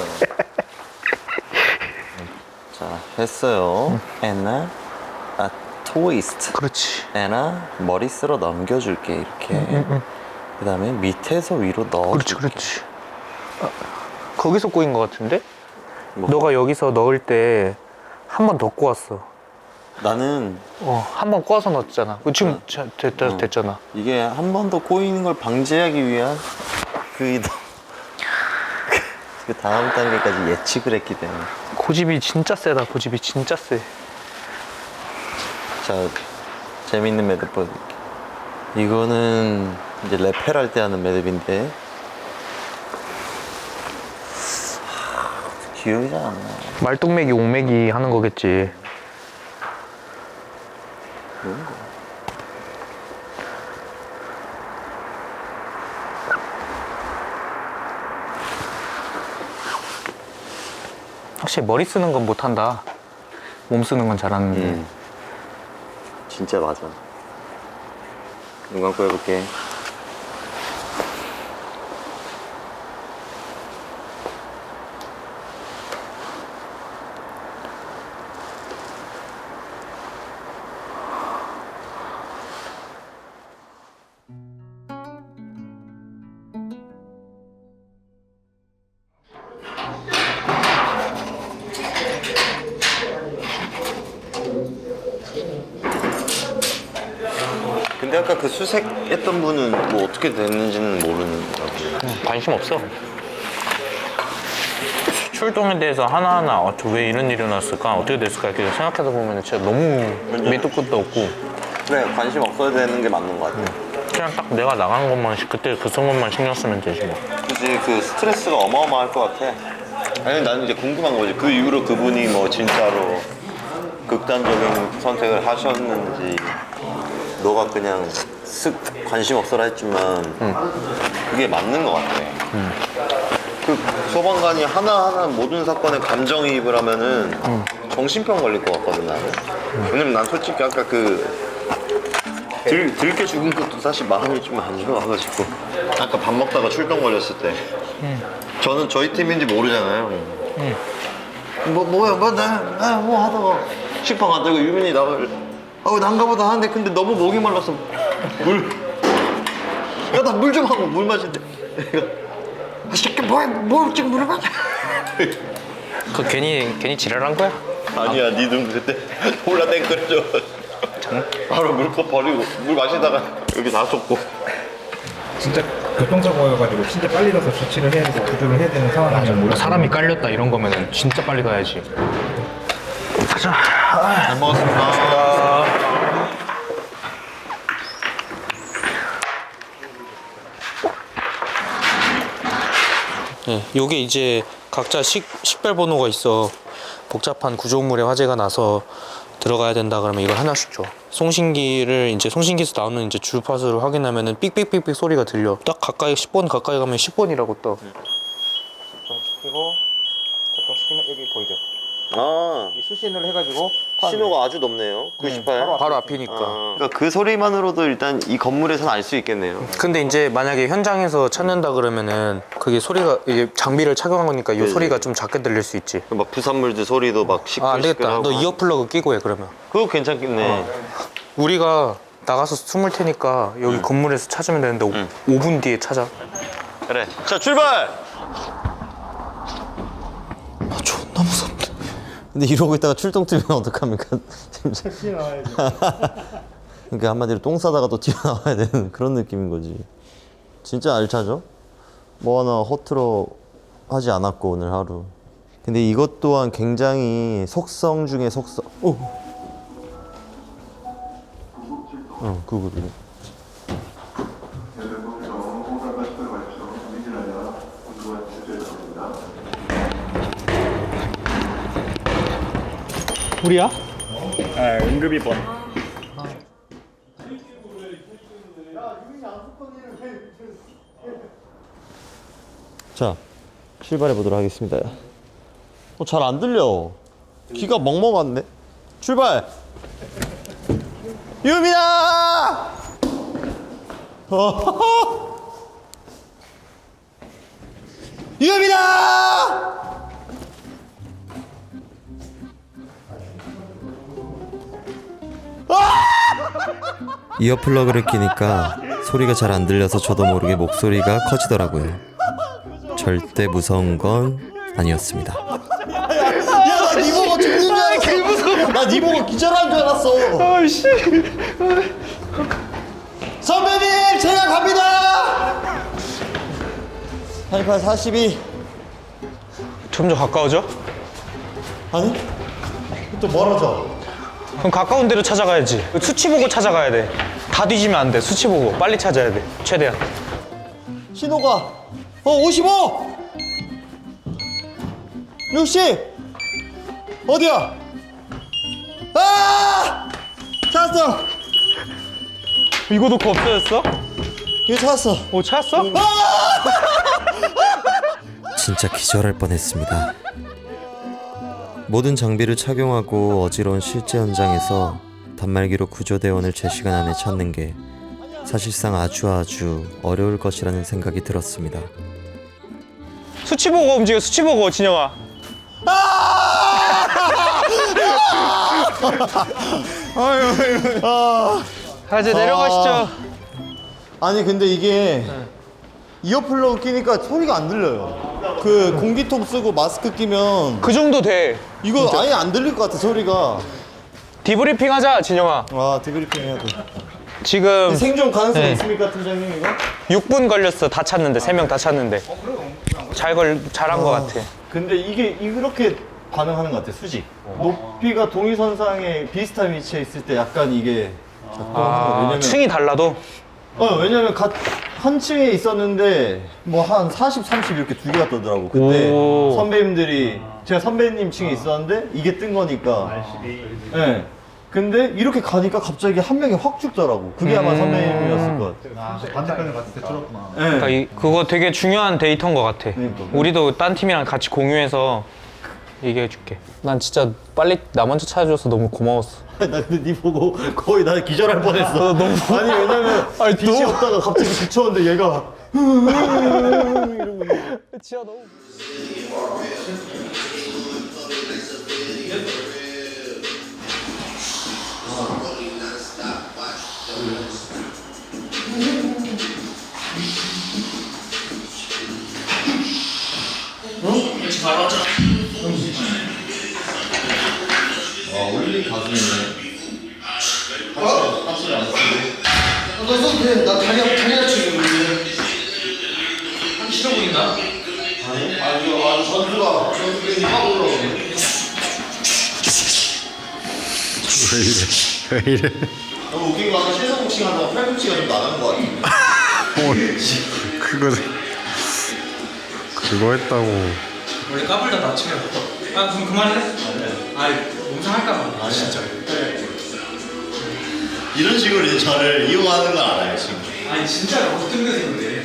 자, 했어요. 애나, 트위스트. 그렇지. 애나, 머리 쓸어 넘겨줄게, 이렇게. 그 다음에 밑에서 위로 넣어줄게. 그렇지. 거기서 꼬인 것 같은데? 뭐? 너가 여기서 넣을 때 한 번 더 꼬았어. 나는 한 번 꼬아서 넣었잖아. 지금 됐잖아. 이게 한 번 더 꼬이는 걸 방지하기 위한 그 다음 단계까지 예측을 했기 때문에. 고집이 진짜 세다. 고집이 진짜 세. 자, 재밌는 매듭 보여드릴게요. 이거는 이제 레펠 할 때 하는 매듭인데 기억이 잘 안 나. 말뚝매기, 옥매기 하는 거겠지. 그런 거. 확실히 머리 쓰는 건 못한다. 몸 쓰는 건 잘하는데. 진짜 맞아. 눈 감고 해볼게. 근데 아까 그 수색했던 분은 뭐 어떻게 됐는지는 모르는 것 같아요. 관심 없어. 출동에 대해서 하나하나 왜 이런 일이 일어났을까? 어떻게 됐을까? 이렇게 생각하다 보면 진짜 너무 밑도 끝도 없고 그래, 관심 없어야 되는 게 맞는 것 같아. 그냥 딱 내가 나간 것만 그때 그 순간만 신경 쓰면 되지 뭐. 그치, 그 스트레스가 어마어마할 것 같아. 아니, 나는 이제 궁금한 거지. 그 이후로 그분이 뭐 진짜로 극단적인 선택을 하셨는지, 너가 그냥 쓱 관심 없어라 했지만, 그게 맞는 것 같아. 그 소방관이 하나하나 모든 사건에 감정이입을 하면은 정신병 걸릴 것 같거든, 나는. 왜냐면 난 솔직히 아까 들게 죽은 것도 사실 마음이 좀 안 좋아가지고 아까 밥 먹다가 출동 걸렸을 때 저는 저희 팀인지 모르잖아요. 뭐 하다가 식빵 안 들고 유민이 나를 난가 보다 하는데 근데 너무 목이 말라서 나 물 좀 하고 물 마신대. 내가 새끼 뭐 지금 물을 마셔. 그 괜히 지랄한 거야? 아니야, 니는 그때 콜라 땡 끓여줘. 바로 물컵 버리고 물 마시다가 여기 놔뒀고. 진짜 교통사고여가지고 진짜 빨리 가서 조치를 해야 되고 구조를 해야 되는 상황이면 몰라. 사람이 깔렸다 이런 거면은 진짜 빨리 가야지. 잘 먹었습니다. 네, 요게 이제 각자 식별 번호가 있어. 복잡한 구조물에 화재가 나서 들어가야 된다 그러면 이걸 하나씩 줘. 송신기를 이제 송신기에서 나오는 이제 주파수를 확인하면은 삑삑삑삑 소리가 들려. 딱 가까이 10번 가까이 가면 10번이라고 떠. 작동시키고 작동시키면 여기 보이죠? 아, 이 수신을 해가지고 신호가 아주 높네요. 98. 바로 앞이니까. 그러니까 그 소리만으로도 일단 이 건물에서는 알 수 있겠네요. 근데 이제 만약에 현장에서 찾는다 그러면은 그게 소리가 이게 장비를 착용한 거니까 이 네네. 소리가 좀 작게 들릴 수 있지. 막 부산물들 소리도 막 시끌시끌하고. 아, 안 되겠다. 너 이어플러그 끼고 해 그러면. 그거 괜찮겠네. 우리가 나가서 숨을 테니까 여기 건물에서 찾으면 되는데 5분 뒤에 찾아. 그래. 자, 출발! 아, 존나 무섭다. 근데 이러고 있다가 출동 뜨면 어떡합니까? 그러니까 한마디로 똥 싸다가 또 튀어나와야 되는 그런 느낌인 거지. 진짜 알차죠? 뭐 하나 허투루 하지 않았고 오늘 하루. 근데 이것 또한 굉장히 속성 중에 속성. 구글이. 우리야? 아, 응급입원. 자, 출발해 보도록 하겠습니다. 잘 안 들려. 귀가 멍멍한데? 출발! 유민아! 유민아! 이어플러그를 끼니까 소리가 잘 안 들려서 저도 모르게 목소리가 커지더라고요. 절대 무서운 건 아니었습니다. 야, 나 니 보고 죽는 줄 알았어. 나 니 보고 기절한 줄 알았어. 아이씨. 선배님, 제가 갑니다! 88, 42. 점점 가까워져? 아니? 또 멀어져. 그럼 가까운 데로 찾아가야지. 수치 보고 찾아가야 돼. 다 뒤지면 안 돼. 수치 보고 빨리 찾아야 돼. 최대한. 신호가 55! 60! 어디야? 아! 찾았어! 이거 놓고 없어졌어? 이거 찾았어. 오, 찾았어? 진짜 기절할 뻔했습니다. 모든 장비를 착용하고 어지러운 실제 현장에서 단말기로 구조대원을 제 시간 안에 찾는 게 사실상 아주 어려울 것이라는 생각이 들었습니다. 수치 보고 움직여. 수치 보고 진영아. 아, 이제 내려가시죠. 아니 근데 이게 이어플러그 끼니까 소리가 안 들려요. 그 공기통 쓰고 마스크 끼면 그 정도 돼. 이거 아예 안 들릴 것 같아 소리가. 디브리핑 하자 진영아. 와 디브리핑 해야 돼. 지금 생존 가능성이 네. 있습니까, 팀장님 이거? 6분 걸렸어. 다 찾는데 3명 다 찾는데. 잘한 것 같아. 근데 이게 이렇게 반응하는 것 같아, 수직. 높이가 동일선상에 비슷한 위치에 있을 때 약간 이게 왜냐면 층이 달라도 왜냐면 한 층에 있었는데 뭐 한 40, 30 이렇게 두 개가 뜨더라고. 그때 오. 선배님들이 제가 선배님 층에 있었는데 이게 뜬 거니까. 네. 근데 이렇게 가니까 갑자기 한 명이 확 죽더라고. 그게 아마 선배님이었을 것 같아. 반대편을 봤을 때 줄었구나. 네. 그러니까 그거 되게 중요한 데이터인 것 같아. 그러니까. 우리도 딴 팀이랑 같이 공유해서 얘기해줄게. 난 진짜 빨리 나 먼저 찾아줘서 너무 고마웠어. 나 근데 니 보고 거의 나 기절할 뻔했어. 아니 왜냐면 빛이 없다가 갑자기 비쳤는데 얘가 이러고 올리 가슴이네. 나 다리 다치고 있는데. 하기 싫어 보인다? 아니, 전투가 괜히 확 올라오네. 왜 이래? 너무 웃긴 거 아까 실성복싱 하다가 팔꿈치가 좀 나간 거 같은데. 그거 했다고. 원래 까불다 다치면 그럼 그만해? 아니 몸상할까봐 진짜. 이런 식으로 이제 저를 이용하는 걸 알아요 지금. 아니 진짜 어떤 데서 그래?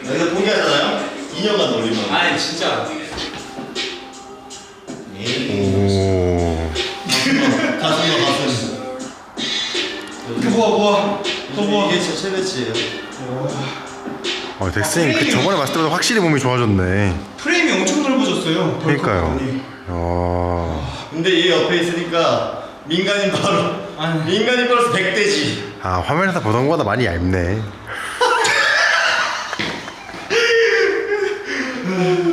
내가 포기하잖아요. 2년간 놀리면. 아니 진짜. 오. 가슴과 가슴. 뭐야 또 뭐? 이게 진짜 최대치예요. 덱스님 그 저번에 봤을 때보다 확실히 몸이 좋아졌네. 프레임이 엄청 넓어졌어요. 그러니까요. 근데 얘 옆에 있으니까 민간인 바로 민간인 플러스 100대지. 아 화면에서 보던 거보다 많이 얇네.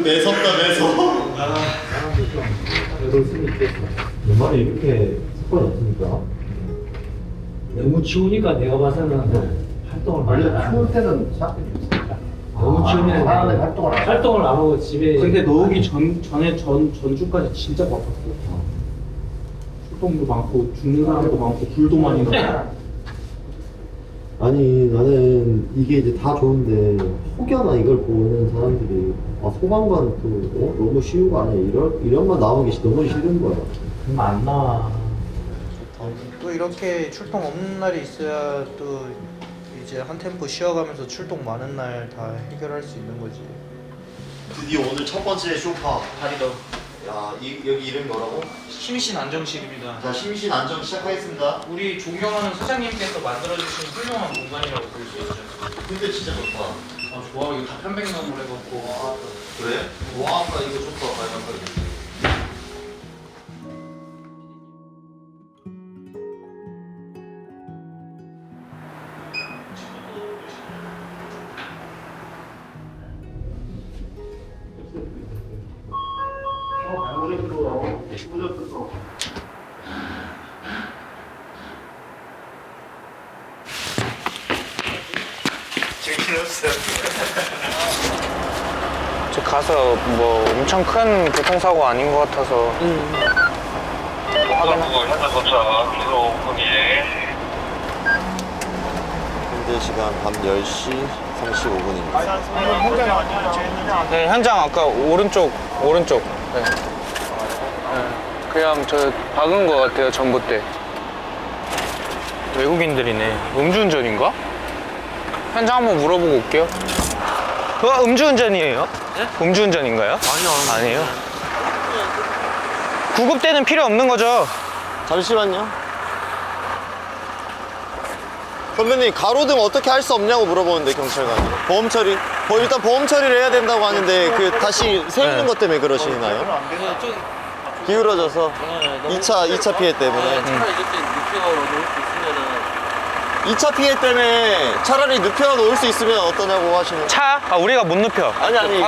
매섭다 매섭. 연말에 이렇게 습관이 없으니까 너무 추우니까 내가 봐서는 활동을 많이 추울 때는 너무 추우면 활동을 안 하고 집에. 근데 너 오기 전주까지 진짜 바빴어. 출동도 많고 죽는 사람도 많고 불도 많이 나고. 아니 나는 이게 이제 다 좋은데 혹여나 이걸 보는 사람들이 소방관 또 너무 쉬운 거 아니야 이런만 나오는 게 너무 싫은 거야. 그럼 안 나와. 또 이렇게 출동 없는 날이 있어야 또 이제 한 템포 쉬어가면서 출동 많은 날 다 해결할 수 있는 거지. 드디어 오늘 첫 번째 쇼파. 다리도. 야 여기 이름 뭐라고? 심신 안정실입니다. 자 심신 안정 시작하겠습니다. 우리 존경하는 사장님께서 만들어주신 훌륭한 공간이라고 볼 수 있죠. 근데 진짜 좋다. 아 좋아, 이거 다 편백나무로 해갖고. 그래? 와 아까 이거 좋다 빨간색. 저 가서 뭐 엄청 큰 교통사고 아닌 것 같아서. 현재 시간 밤 10시 35분입니다. 네, 현장 아까 오른쪽. 네. 그냥 저 박은 것 같아요, 전봇대. 외국인들이네. 음주운전인가? 현장 한번 물어보고 올게요. 음주운전이에요? 네? 음주운전인가요? 아니요. 구급대는 필요 없는 거죠? 잠시만요. 선배님 가로등 어떻게 할 수 없냐고 물어보는데 경찰관이. 보험 처리. 일단 보험 처리를 해야 된다고 하는데 그 다시 세우는 것 때문에 그러시나요? 기울어져서 2차 피해 때문에. 2차 피해 때문에 차라리 눕혀 놓을 수 있으면 어떠냐고 하시는. 차? 우리가 못 눕혀. 아니.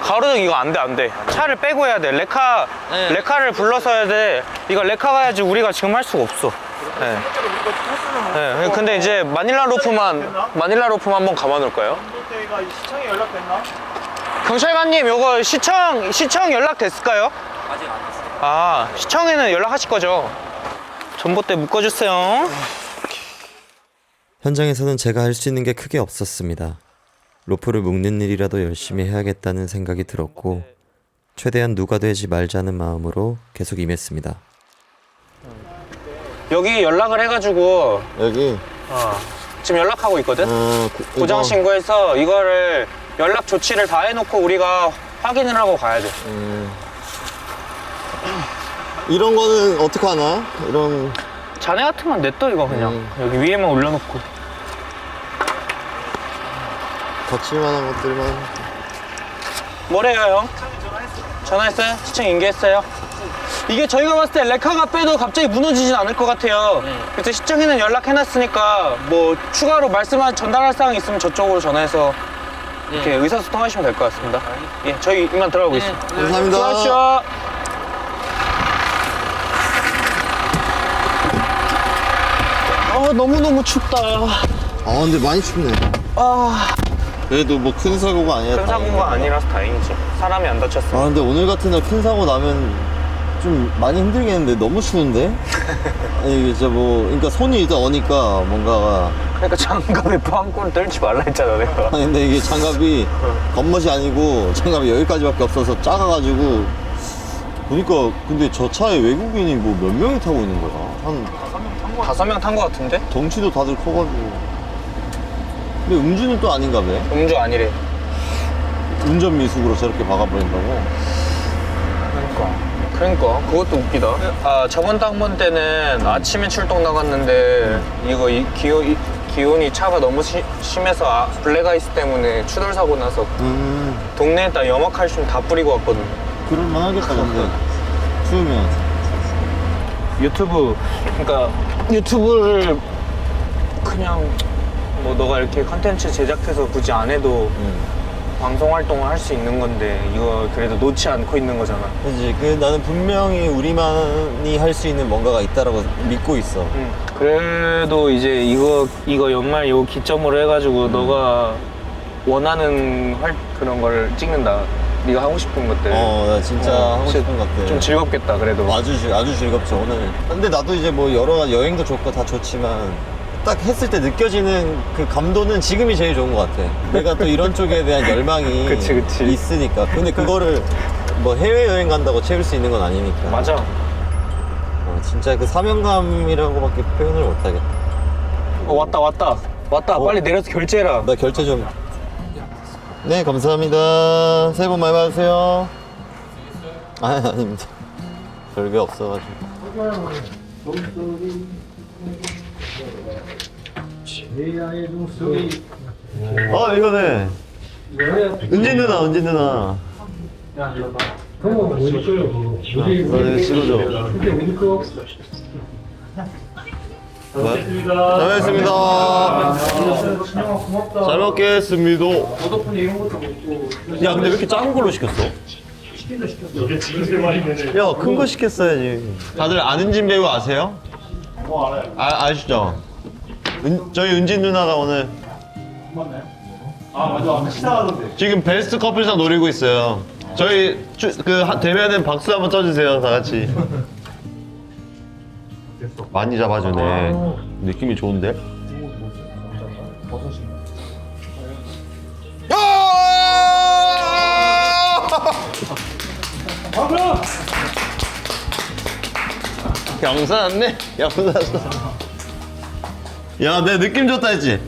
가로등 이거 안 돼. 차를 빼고 해야 돼. 레카를 불러서 해야 돼. 이거 레카가 해야지 우리가 지금 할 수가 없어. 네. 네. 근데 이제 마닐라 로프만 한번 감아놓을까요? 시청에 연락됐나? 경찰관님, 요거 시청 연락 됐을까요? 아직 안 됐어요. 아, 시청에는 연락하실 거죠? 전봇대 묶어주세요. 현장에서는 제가 할 수 있는 게 크게 없었습니다. 로프를 묶는 일이라도 열심히 해야겠다는 생각이 들었고 최대한 누가 되지 말자는 마음으로 계속 임했습니다. 여기 연락을 해가지고 여기 지금 연락하고 있거든? 고장 이거. 신고해서 이거를 연락 조치를 다 해놓고 우리가 확인을 하고 가야 돼. 이런 거는 어떻게 하나? 이런 자네 같은 건 냅둬 이거 그냥 여기 위에만 올려놓고. 거칠만한 것들만. 뭐래요 형? 전화했어요? 시청 인계했어요? 이게 저희가 봤을 때 레카가 빼도 갑자기 무너지진 않을 것 같아요. 그래서 시청에는 연락해놨으니까 뭐 추가로 전달할 사항 있으면 저쪽으로 전화해서 이렇게 의사소통하시면 될 것 같습니다. 예, 저희 이만 들어가고 있습니다. 감사합니다. 수고하십시오. 너무너무 춥다. 근데 많이 춥네. 그래도 뭐 큰 사고가 아니라 큰 사고가 아니라서 다행이지. 사람이 안 다쳤어. 근데 오늘 같은 날 큰 사고 나면 좀 많이 힘들겠는데 너무 추운데? 아니 이게 진짜 뭐 그러니까 손이 일단 오니까 뭔가가 그러니까 장갑에 빵꾸를 떨지 말라 했잖아 내가. 아니 근데 이게 장갑이 겉멋이 아니고 장갑이 여기까지밖에 없어서 작아가지고 보니까 근데 저 차에 외국인이 뭐 몇 명이 타고 있는 거야. 한 5명 탄 거 같은데? 덩치도 다들 커가지고. 근데 음주는 또 아닌가 봐. 음주 아니래. 운전 미숙으로 저렇게 박아버린다고? 그러니까 그것도 웃기다. 저번 당번 때는 아침에 출동 나갔는데 이거 기온이 차가 너무 심해서 블랙아이스 때문에 추돌 사고 나서 동네에다 염화칼슘 다 뿌리고 왔거든. 그럴만 하겠다 근데 추우면. 그러니까 유튜브를 그냥 뭐 너가 이렇게 컨텐츠 제작해서 굳이 안 해도 방송 활동을 할 수 있는 건데 이거 그래도 놓지 않고 있는 거잖아. 그치. 나는 분명히 우리만이 할 수 있는 뭔가가 있다라고 믿고 있어. 그래도 이제 이거 연말 요 기점으로 해가지고 너가 원하는 그런 걸 찍는다. 네가 하고 싶은 것들. 나 진짜 하고 싶은 것들. 좀 즐겁겠다 그래도. 아주 즐겁죠 오늘. 근데 나도 이제 뭐 여러 가지 여행도 좋고 다 좋지만 딱 했을 때 느껴지는 그 감도는 지금이 제일 좋은 것 같아. 내가 또 이런 쪽에 대한 열망이 그치. 있으니까. 근데 그거를 뭐 해외여행 간다고 채울 수 있는 건 아니니까. 맞아. 진짜 그 사명감이라고밖에 표현을 못하겠다. 왔다. 빨리 내려서 결제해라. 나 결제 좀. 네, 감사합니다. 새해 복 많이 받으세요. 아닙니다. 별게 없어가지고. 이거네. 은진 누나. 그거 뭐 있어요? 이거 찍어줘. 잘 먹겠습니다. 잘 먹겠습니다. 야, 근데 왜 이렇게 작은 걸로 시켰어? 야, 큰 거 시켰어야지. 다들 안은진 배우 아세요? 알아요. 아시죠? 저희 은진 누나가 오늘 맞아. 시사하던데. 지금 베스트 커플상 노리고 있어요. 저희 대면은 박수 한번 쳐주세요, 다 같이. 많이 잡아주네. 느낌이 좋은데? 경사났네? 경사났어. 야, 내 느낌 좋다 했지?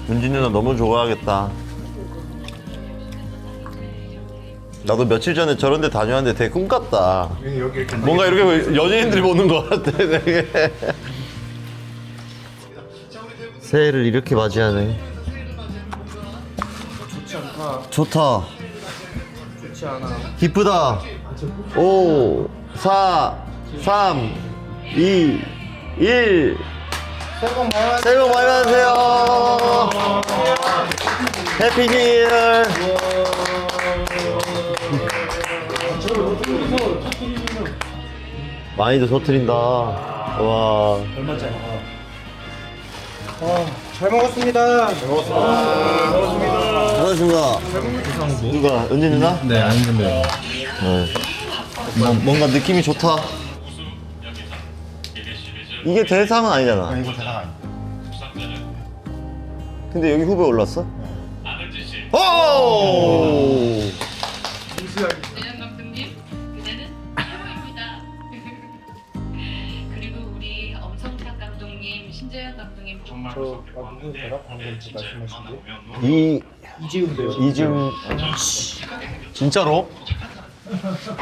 은진 누나 너무 좋아하겠다. 나도 며칠 전에 저런 데 다녀왔는데 되게 꿈 같다. 뭔가 이렇게 연예인들이 보는 것 같아, 되게. 새해를 이렇게 맞이하네. 좋다. 좋지 않아. 기쁘다. 5, 4, 3, 2, 1. 새해 복 많이 받으세요. 해피 뉴 이어. 많이도 터트린다. 와. 얼마짜리가? 잘 먹었습니다. 잘 먹었습니다. 고맙습니다. 누가? 은진 누나? 네, 아닌데요. 뭔가 느낌이 좋다. 이게 대상은 아니잖아. 이거 대상 아니야. 근데 여기 후보에 올랐어? 오! 대현 감독님, 그대는 최고입니다. 그리고 우리 엄성탁 감독님, 신재현 감독님 정말 누구 대답 방금 말씀하신 게? 이지훈 배우. 이즘 진짜로?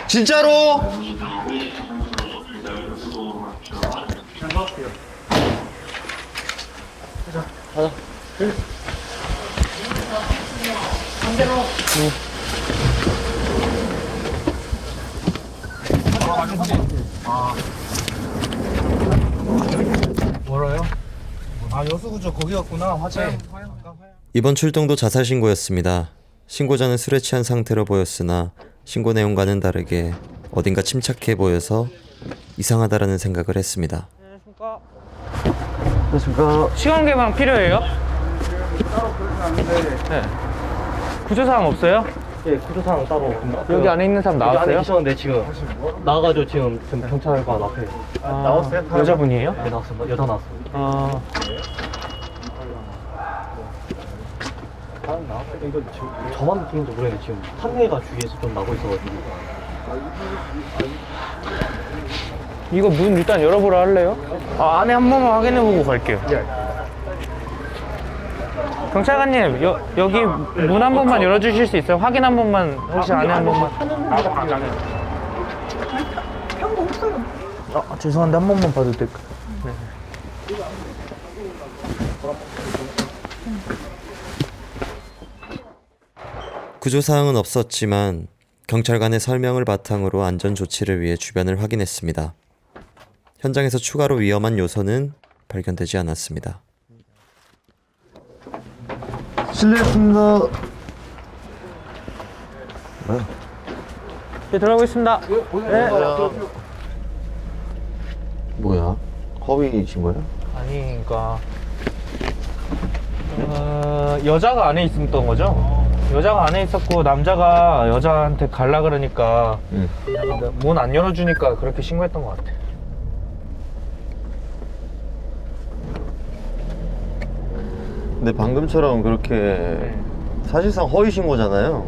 진짜로? 멀어요? 아 여수구죠. 거기 갔구나. 화재. 이번 출동도 자살 신고였습니다. 신고자는 술에 취한 상태로 보였으나 신고 내용과는 다르게 어딘가 침착해 보여서 이상하다라는 생각을 했습니다. 안녕하십니까. 시간 개방 필요해요? 따로 그러진 않는데. 네. 구조사항 없어요? 예, 구조사항 따로 없습니다. 여기 안에 있는 사람 나왔어요? 안에 계셨는데 지금 나가가지고 지금 경찰관 앞에 나왔어요? 여자분이에요? 네, 나왔습니다. 여자 나왔어요. 아, 이거 지금 저만 느끼는지 모르겠는데 지금 탄내가 주위에서 좀 나고 있어가지고. 이거 문 일단 열어보라 할래요? 아, 안에 한 번만 확인해보고 갈게요. 경찰관님, 여기 문 한 번만 열어주실 수 있어요? 확인 한 번만, 혹시 안에 한 번만. 아, 죄송한데 한 번만 봐도 될까요? 네. 구조사항은 없었지만 경찰관의 설명을 바탕으로 안전조치를 위해 주변을 확인했습니다. 현장에서 추가로 위험한 요소는 발견되지 않았습니다. 실례했습니다. 네, 들어가고 있습니다. 네. 뭐야? 허위 신고야? 아니, 그러니까 여자가 안에 있었던 거죠? 여자가 안에 있었고 남자가 여자한테 갈라 그러니까 문 안 열어주니까 그렇게 신고했던 것 같아. 근데 방금처럼 그렇게 사실상 허위 신고잖아요.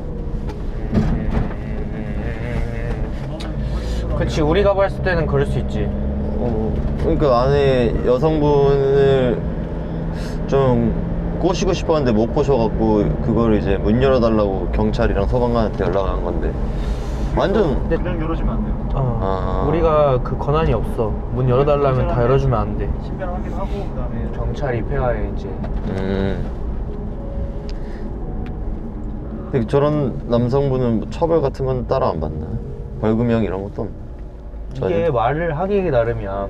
그치, 우리가 봤을 때는 그럴 수 있지. 그러니까 안에 여성분을 좀 꼬시고 싶었는데 못 꼬셔갖고 그걸 이제 문 열어달라고 경찰이랑 소방관한테 연락한 건데 완전 그냥 열어주면 안 돼요. 우리가 그 권한이 없어. 문 열어달라면 다 열어주면 안 돼. 신변 확인하고 그다음에 경찰 입회하에 이제. 근데 저런 남성분은 뭐 처벌 같은 건 따로 안 받나? 벌금형 이런 것도 없나? 이게 말을 하기 나름이야.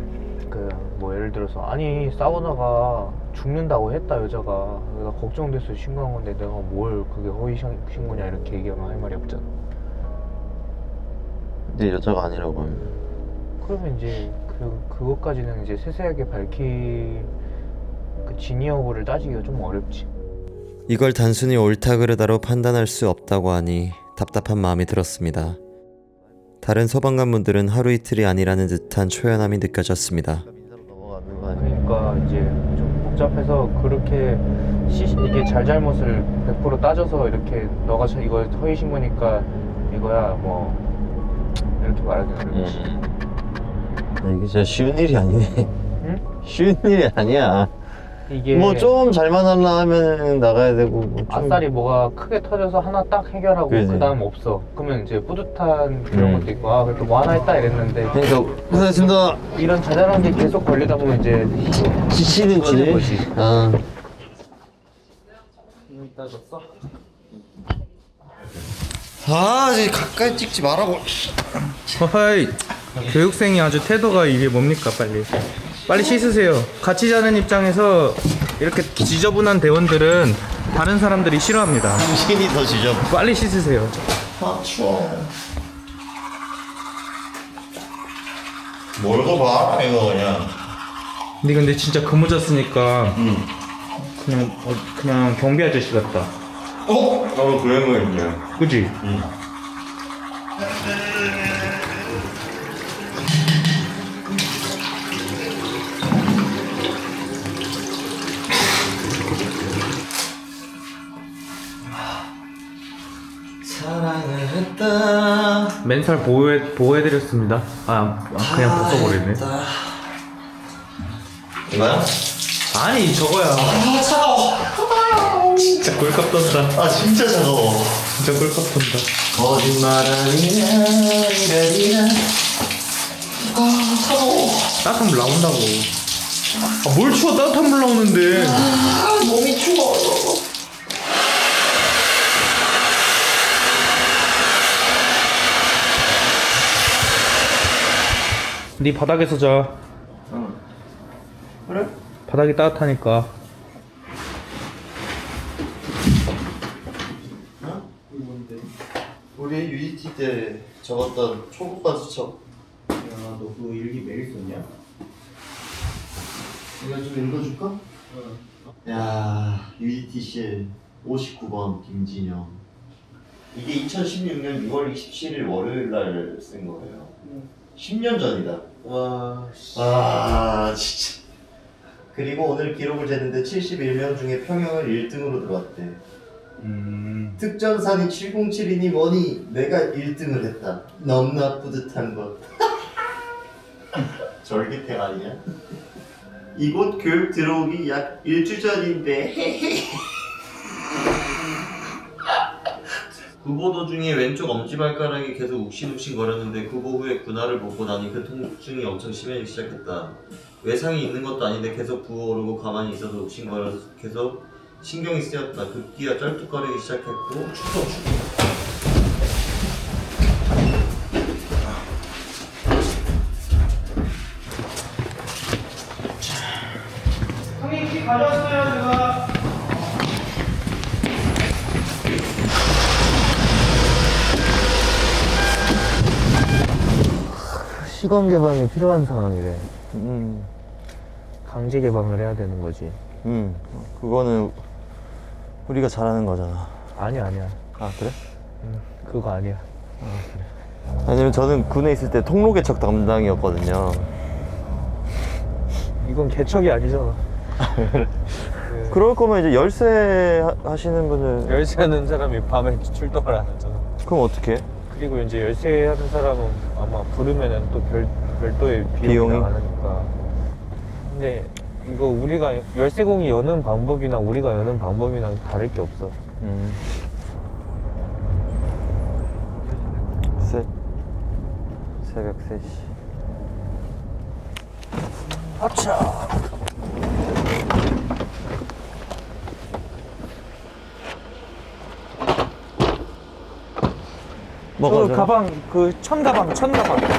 그 뭐 예를 들어서 아니 싸우다가 죽는다고 했다 여자가. 내가 걱정돼서 신고한 건데 내가 뭘 그게 허위 신고냐 이렇게 얘기하면 할 말이 없잖아. 근데 여자가 아니라고 하면 그러면 이제 그것까지는 이제 세세하게 밝힐 그 진위 여부를 따지기가 좀 어렵지. 이걸 단순히 옳다 그르다로 판단할 수 없다고 하니 답답한 마음이 들었습니다. 다른 소방관분들은 하루 이틀이 아니라는 듯한 초연함이 느껴졌습니다. 그러니까 이제 좀 복잡해서 그렇게 이게 잘잘못을 100% 따져서 이렇게 너가 이거 허위 신고니까 이거야 뭐 이렇게 말하기는 그렇지. 이게 진짜 쉬운 일이 아니네. 응? 쉬운 일이 아니야. 이게 뭐 좀 잘만 하려 하면 나가야 되고 뭐 좀... 아싸리 뭐가 크게 터져서 하나 딱 해결하고 그지. 그 다음 없어. 그러면 이제 뿌듯한 그런 것도 있고 아 그래도 뭐 하나 했다 이랬는데 그러니까 고생했습니다. 이런 자잘한 게 계속 걸리다 보면 이제 지치는 거지. 아. 이제 가까이 찍지 말라고. 허이, 교육생이 아주 태도가 이게 뭡니까? 빨리 씻으세요. 같이 자는 입장에서 이렇게 지저분한 대원들은 다른 사람들이 싫어합니다. 당신이 더 지저분. 빨리 씻으세요. 아 추워. 뭘도 봐 이거 그냥. 근데 진짜 그 모자 쓰니까 그냥 경비 아저씨 같다. 나도 그런 거 있네. 그지? 사랑을 했다. 맨살 보호해드렸습니다. 그냥 벗어버리네. 이거야? 아니 저거야. 차가워. 진짜 꼴값 떤다. 진짜 차가워. 진짜 꼴값 떤다. 거짓말하리라. 차가워. 따뜻한 물 나온다고. 뭘 추워? 따뜻한 물 나오는데. 몸이 추워. 네 바닥에서 자. 그래? 바닥이 따뜻하니까. 우리 UET 때 적었던 초급반 수첩. 야, 너 그 일기 매일 썼냐? 이거 좀 읽어줄까? 야, UET실 59번 김진영. 이게 2016년 6월 27일 월요일 날 쓴 거예요. 10년 전이다. 와, 진짜. 그리고 오늘 기록을 쟀는데 71명 중에 평형을 1등으로 들어왔대. 특전산이 707이니 뭐니 내가 1등을 했다. 너무나 뿌듯한 것. 절기택 아니야? 이곳 교육 들어오기 약 1주 전인데. 구보 도중에 왼쪽 엄지발가락이 계속 욱신욱신 거렸는데 구보 후에 군화를 벗고 나니 그 통증이 엄청 심해지기 시작했다. 외상이 있는 것도 아닌데 계속 부어오르고 가만히 있어도 욱신거려서 계속 신경이 쓰였다. 급기야 쩔뚝거리기 시작했고 추워. 형님 키 가져왔어요 제가. 시공 개방이 필요한 상황이래. 강제 개방을 해야 되는 거지. 그거는 우리가 잘하는 거잖아. 아니야. 아 그래? 그거 아니야. 아니면 저는 군에 있을 때 통로 개척 담당이었거든요. 이건 개척이 아니잖아. 그럴 거면 이제 열쇠 하시는 분은 열쇠하는 사람이 밤에 출동을 안 하잖아. 그럼 어떻게? 그리고 이제 열쇠하는 사람은 아마 부르면은 또 별도의 비용이 나가니까. 근데 이거 우리가 열쇠공이 여는 방법이나 우리가 여는 방법이랑 다를 게 없어. 새벽 3시. 아차. 뭐가 가방 천가방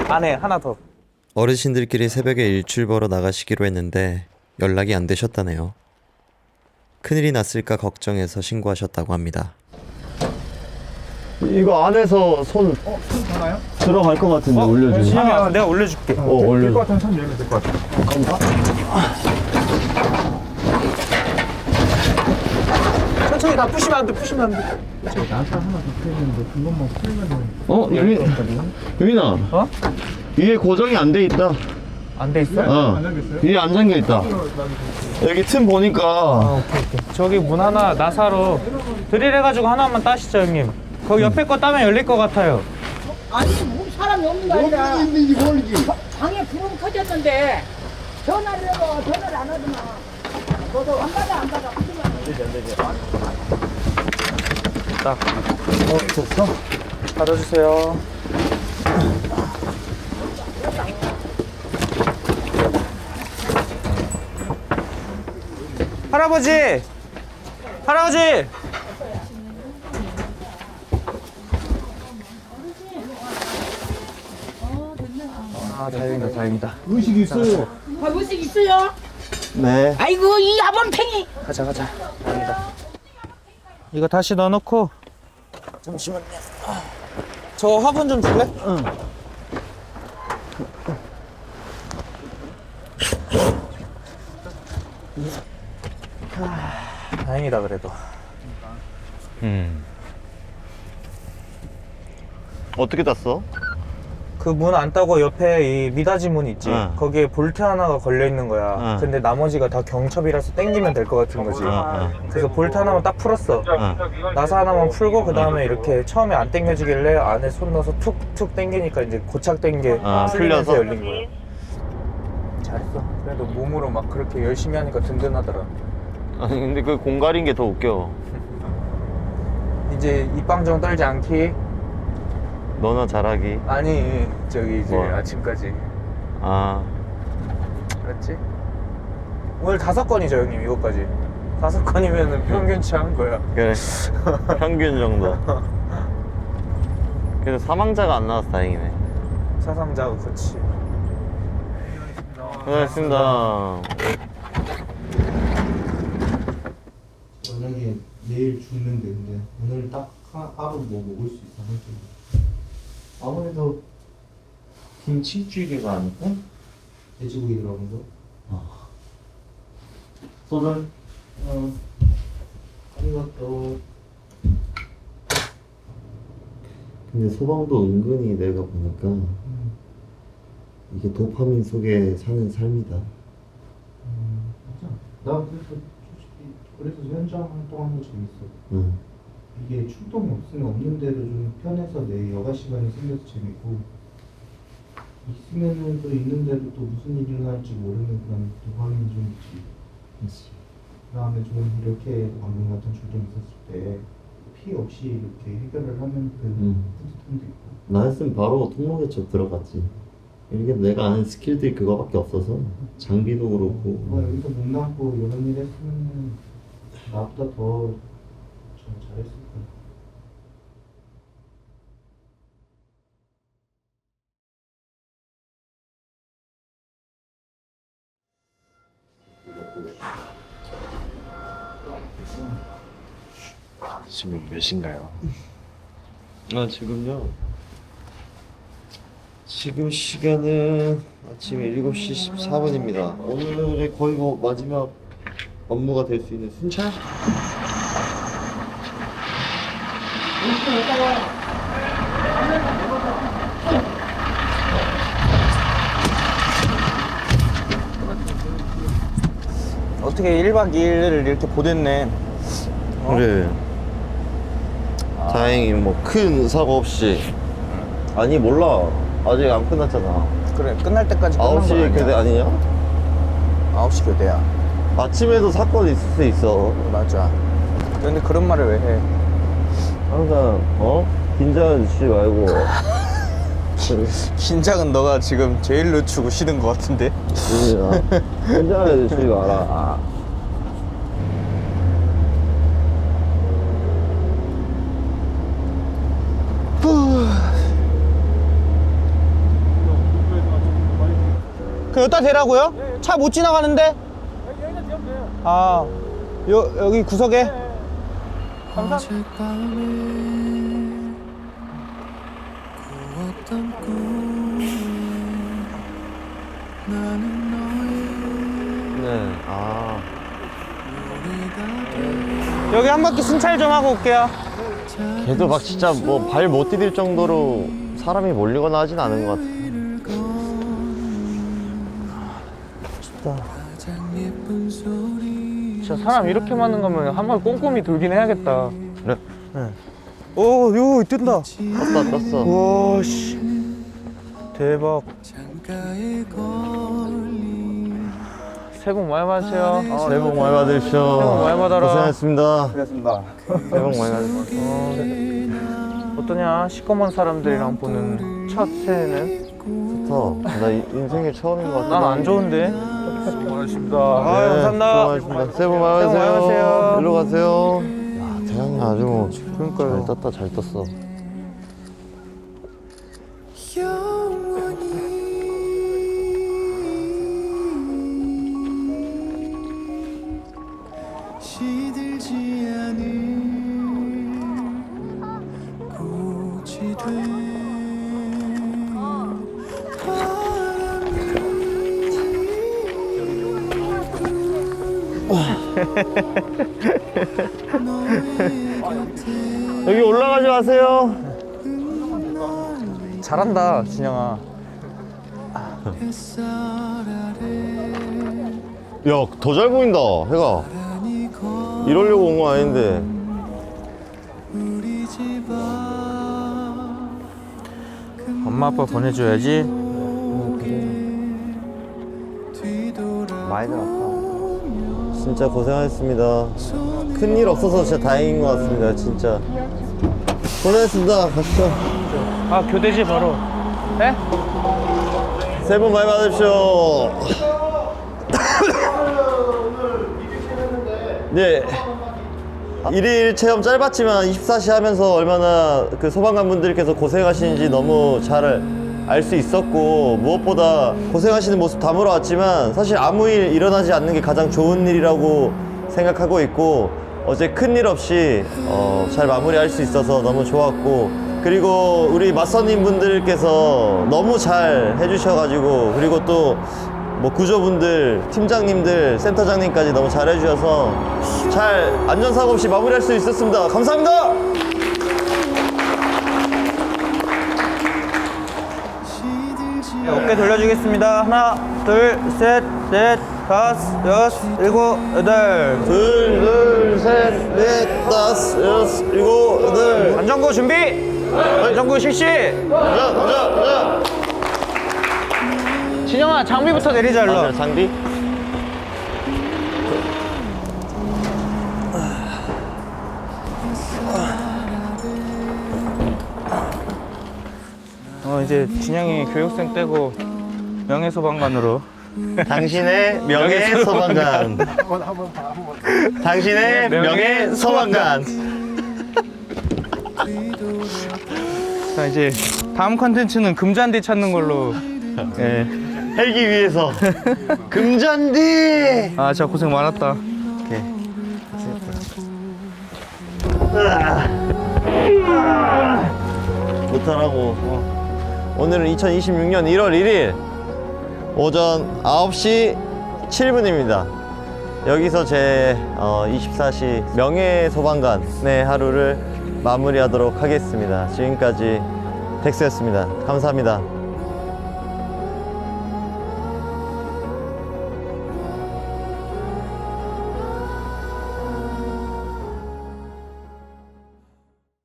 안에 하나 더. 어르신들끼리 새벽에 일출보러 나가시기로 했는데 연락이 안 되셨다네요. 큰일이 났을까 걱정해서 신고하셨다고 합니다. 이거 안에서 손 가나요? 들어갈 것 같은데 올려주면. 내가 올려줄게. 올려. 될것 같으면 손 열면 될 것 같아. 천천히 다 푸시면 안 돼. 나한테 하나 더 풀리는데 그것만 풀면 유민아. 위에 고정이 안 돼 있다. 안 돼 있어? 위에 안 잠겨 있다. 여기 틈 보니까. 오케이. 저기 문 하나 나사로 드릴해가지고 하나만 따시죠 형님. 거기 옆에 거 따면 열릴 것 같아요. 아니 뭐 사람이 없는 거 아니라 방에 불은 켜졌는데 전화를 해도 전화를 안 하더만. 너도 안 받아 딱. 됐어? 받아주세요. 할아버지! 아, 다행이다. 의식이 있어요. 음식 있어요? 네. 아이고 이 야범팽이. 가자. 다행이다. 이거 다시 넣어놓고. 잠시만요. 저 화분 좀 줄래? 응. 다행이다 그래도. 어떻게 땄어? 그 문 안 따고 옆에 이 미닫이 문 있지? 응. 거기에 볼트 하나가 걸려 있는 거야. 응. 근데 나머지가 다 경첩이라서 당기면 될 것 같은 거지. 응. 그래서 볼트 하나만 딱 풀었어. 나사 하나만 풀고 그 다음에 이렇게 처음에 안 당겨지길래 안에 손 넣어서 툭툭 당기니까 이제 고착된 게 풀리면서 풀려서? 열린 거야. 잘했어. 그래도 몸으로 막 그렇게 열심히 하니까 든든하더라. 아니 근데 그 공갈인 게 더 웃겨. 이제 입방정 떨지 않기. 너나 잘하기. 아니 저기 이제 뭐? 아침까지. 아 그렇지? 오늘 5건이죠 형님 이거까지. 5건이면은 평균치 한 거야. 그래. 평균 정도. 그래서 사망자가 안 나와서 다행이네. 사상자가 그렇지. 고생했습니다. 만약에 내일 죽는데 근데 오늘 딱 하루 뭐 먹을 수 있어? 아무래도 김치찌개가 아닐까? 돼지고기 들어간 거? 소를? 이것도 근데 소방도 은근히 내가 보니까 이게 도파민 속에 사는 삶이다. 맞아. 나 그래서 솔직히 그래서 현장 활동하는 거 재밌어. 응. 이게 출동이 없으면 없는 대로 좀 편해서 내 여가 시간이 생겨서 재밌고 있으면은 또 있는데도 또 무슨 일이 일어날지 모르는 그런 도파민이 좀 있지. 그다음에 좀 이렇게 방금 같은 출동 있었을 때 피해 없이 이렇게 해결을 하면 그 뿌듯함도 있고. 나 했으면 바로 통로개 쪽 들어갔지. 이게 내가 아는 스킬들이 그거밖에 없어서 장비도 그렇고. 여기서 못 남고 이런 일 했으면 나보다 더 잘했을 거야. 지금 몇 시인가요? 지금요? 지금 시간은 아침 7시 14분입니다. 오늘의 거의 뭐 마지막 업무가 될 수 있는 순찰? 어떻게 1박 2일을 이렇게 보냈네. 그래. 다행히 뭐 큰 사고 없이. 아니 몰라. 아직 안 끝났잖아. 그래 끝날 때까지 끝난 거 9시 교대 아니냐? 9시 교대야. 아침에도 사건 있을 수 있어. 맞아. 근데 그런 말을 왜 해? 항상 긴장하지 말고. 긴장은 너가 지금 제일 늦추고 쉬는 거 같은데? 긴장하지 마라. 그 여기다 대라고요? 차 못 지나가는데? 아, 여기 구석에? 감사합니다. 네, 여기 한 바퀴 순찰 좀 하고 올게요. 걔도 막 진짜 뭐 발 못 디딜 정도로 사람이 몰리거나 하진 않은 것 같아. 진짜 사람 이렇게 많은 거면 한 번 꼼꼼히 돌긴 해야겠다. 그래? 오, 요 뜬다. 떴어. 와, 씨. 대박. 새해 복 많이 받으세요. 새해 복 많이 받으십시오. 새해 복 많이 받아라. 고생하셨습니다. 고맙습니다. 새해 복 많이 받으십시오. 어떠냐? 시꺼먼 사람들이랑 보는 첫 새해는? 좋다. 나 인생의 처음인 것 같아. 난 안 좋은데. 수고하셨습니다. 아, 감사합니다. 수고하셨습니다. 새해 복 많이 새해 복 많이 받으세요. 받으세요. 일로 가세요. 야, 태양이 아주 뭐 그러니까요. 잘 떴다, 잘 떴어. 시들지 않은 꽃이 돼 바람이 여기 올라가지 마세요. 잘한다, 진영아. 야, 더 잘 보인다, 해가. 이러려고 온 거 아닌데. 엄마 아빠 보내줘야지. 많이 들었다. 진짜 고생하셨습니다. 큰일 없어서 진짜 다행인 것 같습니다, 진짜. 고생했습니다. 가시죠. 아, 교대지 바로. 네? 새해 복 많이 받으십시오. 네. 일일 체험 짧았지만 24시 하면서 얼마나 그 소방관 분들께서 고생하시는지 너무 잘 알 수 있었고, 무엇보다 고생하시는 모습 다물어 왔지만 사실 아무 일 일어나지 않는 게 가장 좋은 일이라고 생각하고 있고, 어제 큰일 없이 잘 마무리할 수 있어서 너무 좋았고, 그리고 우리 맞선님 분들께서 너무 잘 해주셔가지고, 그리고 또 뭐 구조분들, 팀장님들, 센터장님까지 너무 잘 해주셔서 잘 안전사고 없이 마무리할 수 있었습니다. 감사합니다. 네, 어깨 돌려주겠습니다. 하나, 둘, 셋, 넷, 다섯, 여섯, 일곱, 여덟. 둘, 셋, 넷, 다섯, 여섯, 일곱, 여덟. 안전구 준비! 안전구 실시! 가자. 진영아, 장비부터 내리자, 일로. 맞아요, 장비. 이제 진영이 교육생 떼고 명예소방관으로. 당신의 명예소방관. 당신의 명예소방관. 자, 이제 다음 컨텐츠는 금잔디 찾는 걸로. 예. 헬기 위에서. 금잔디! 아, 진짜 고생 많았다. 오케이. 못하라고. 오늘은 2026년 1월 1일 오전 9시 7분입니다. 여기서 제 24시 명예소방관의 하루를 마무리하도록 하겠습니다. 지금까지 덱스였습니다. 감사합니다.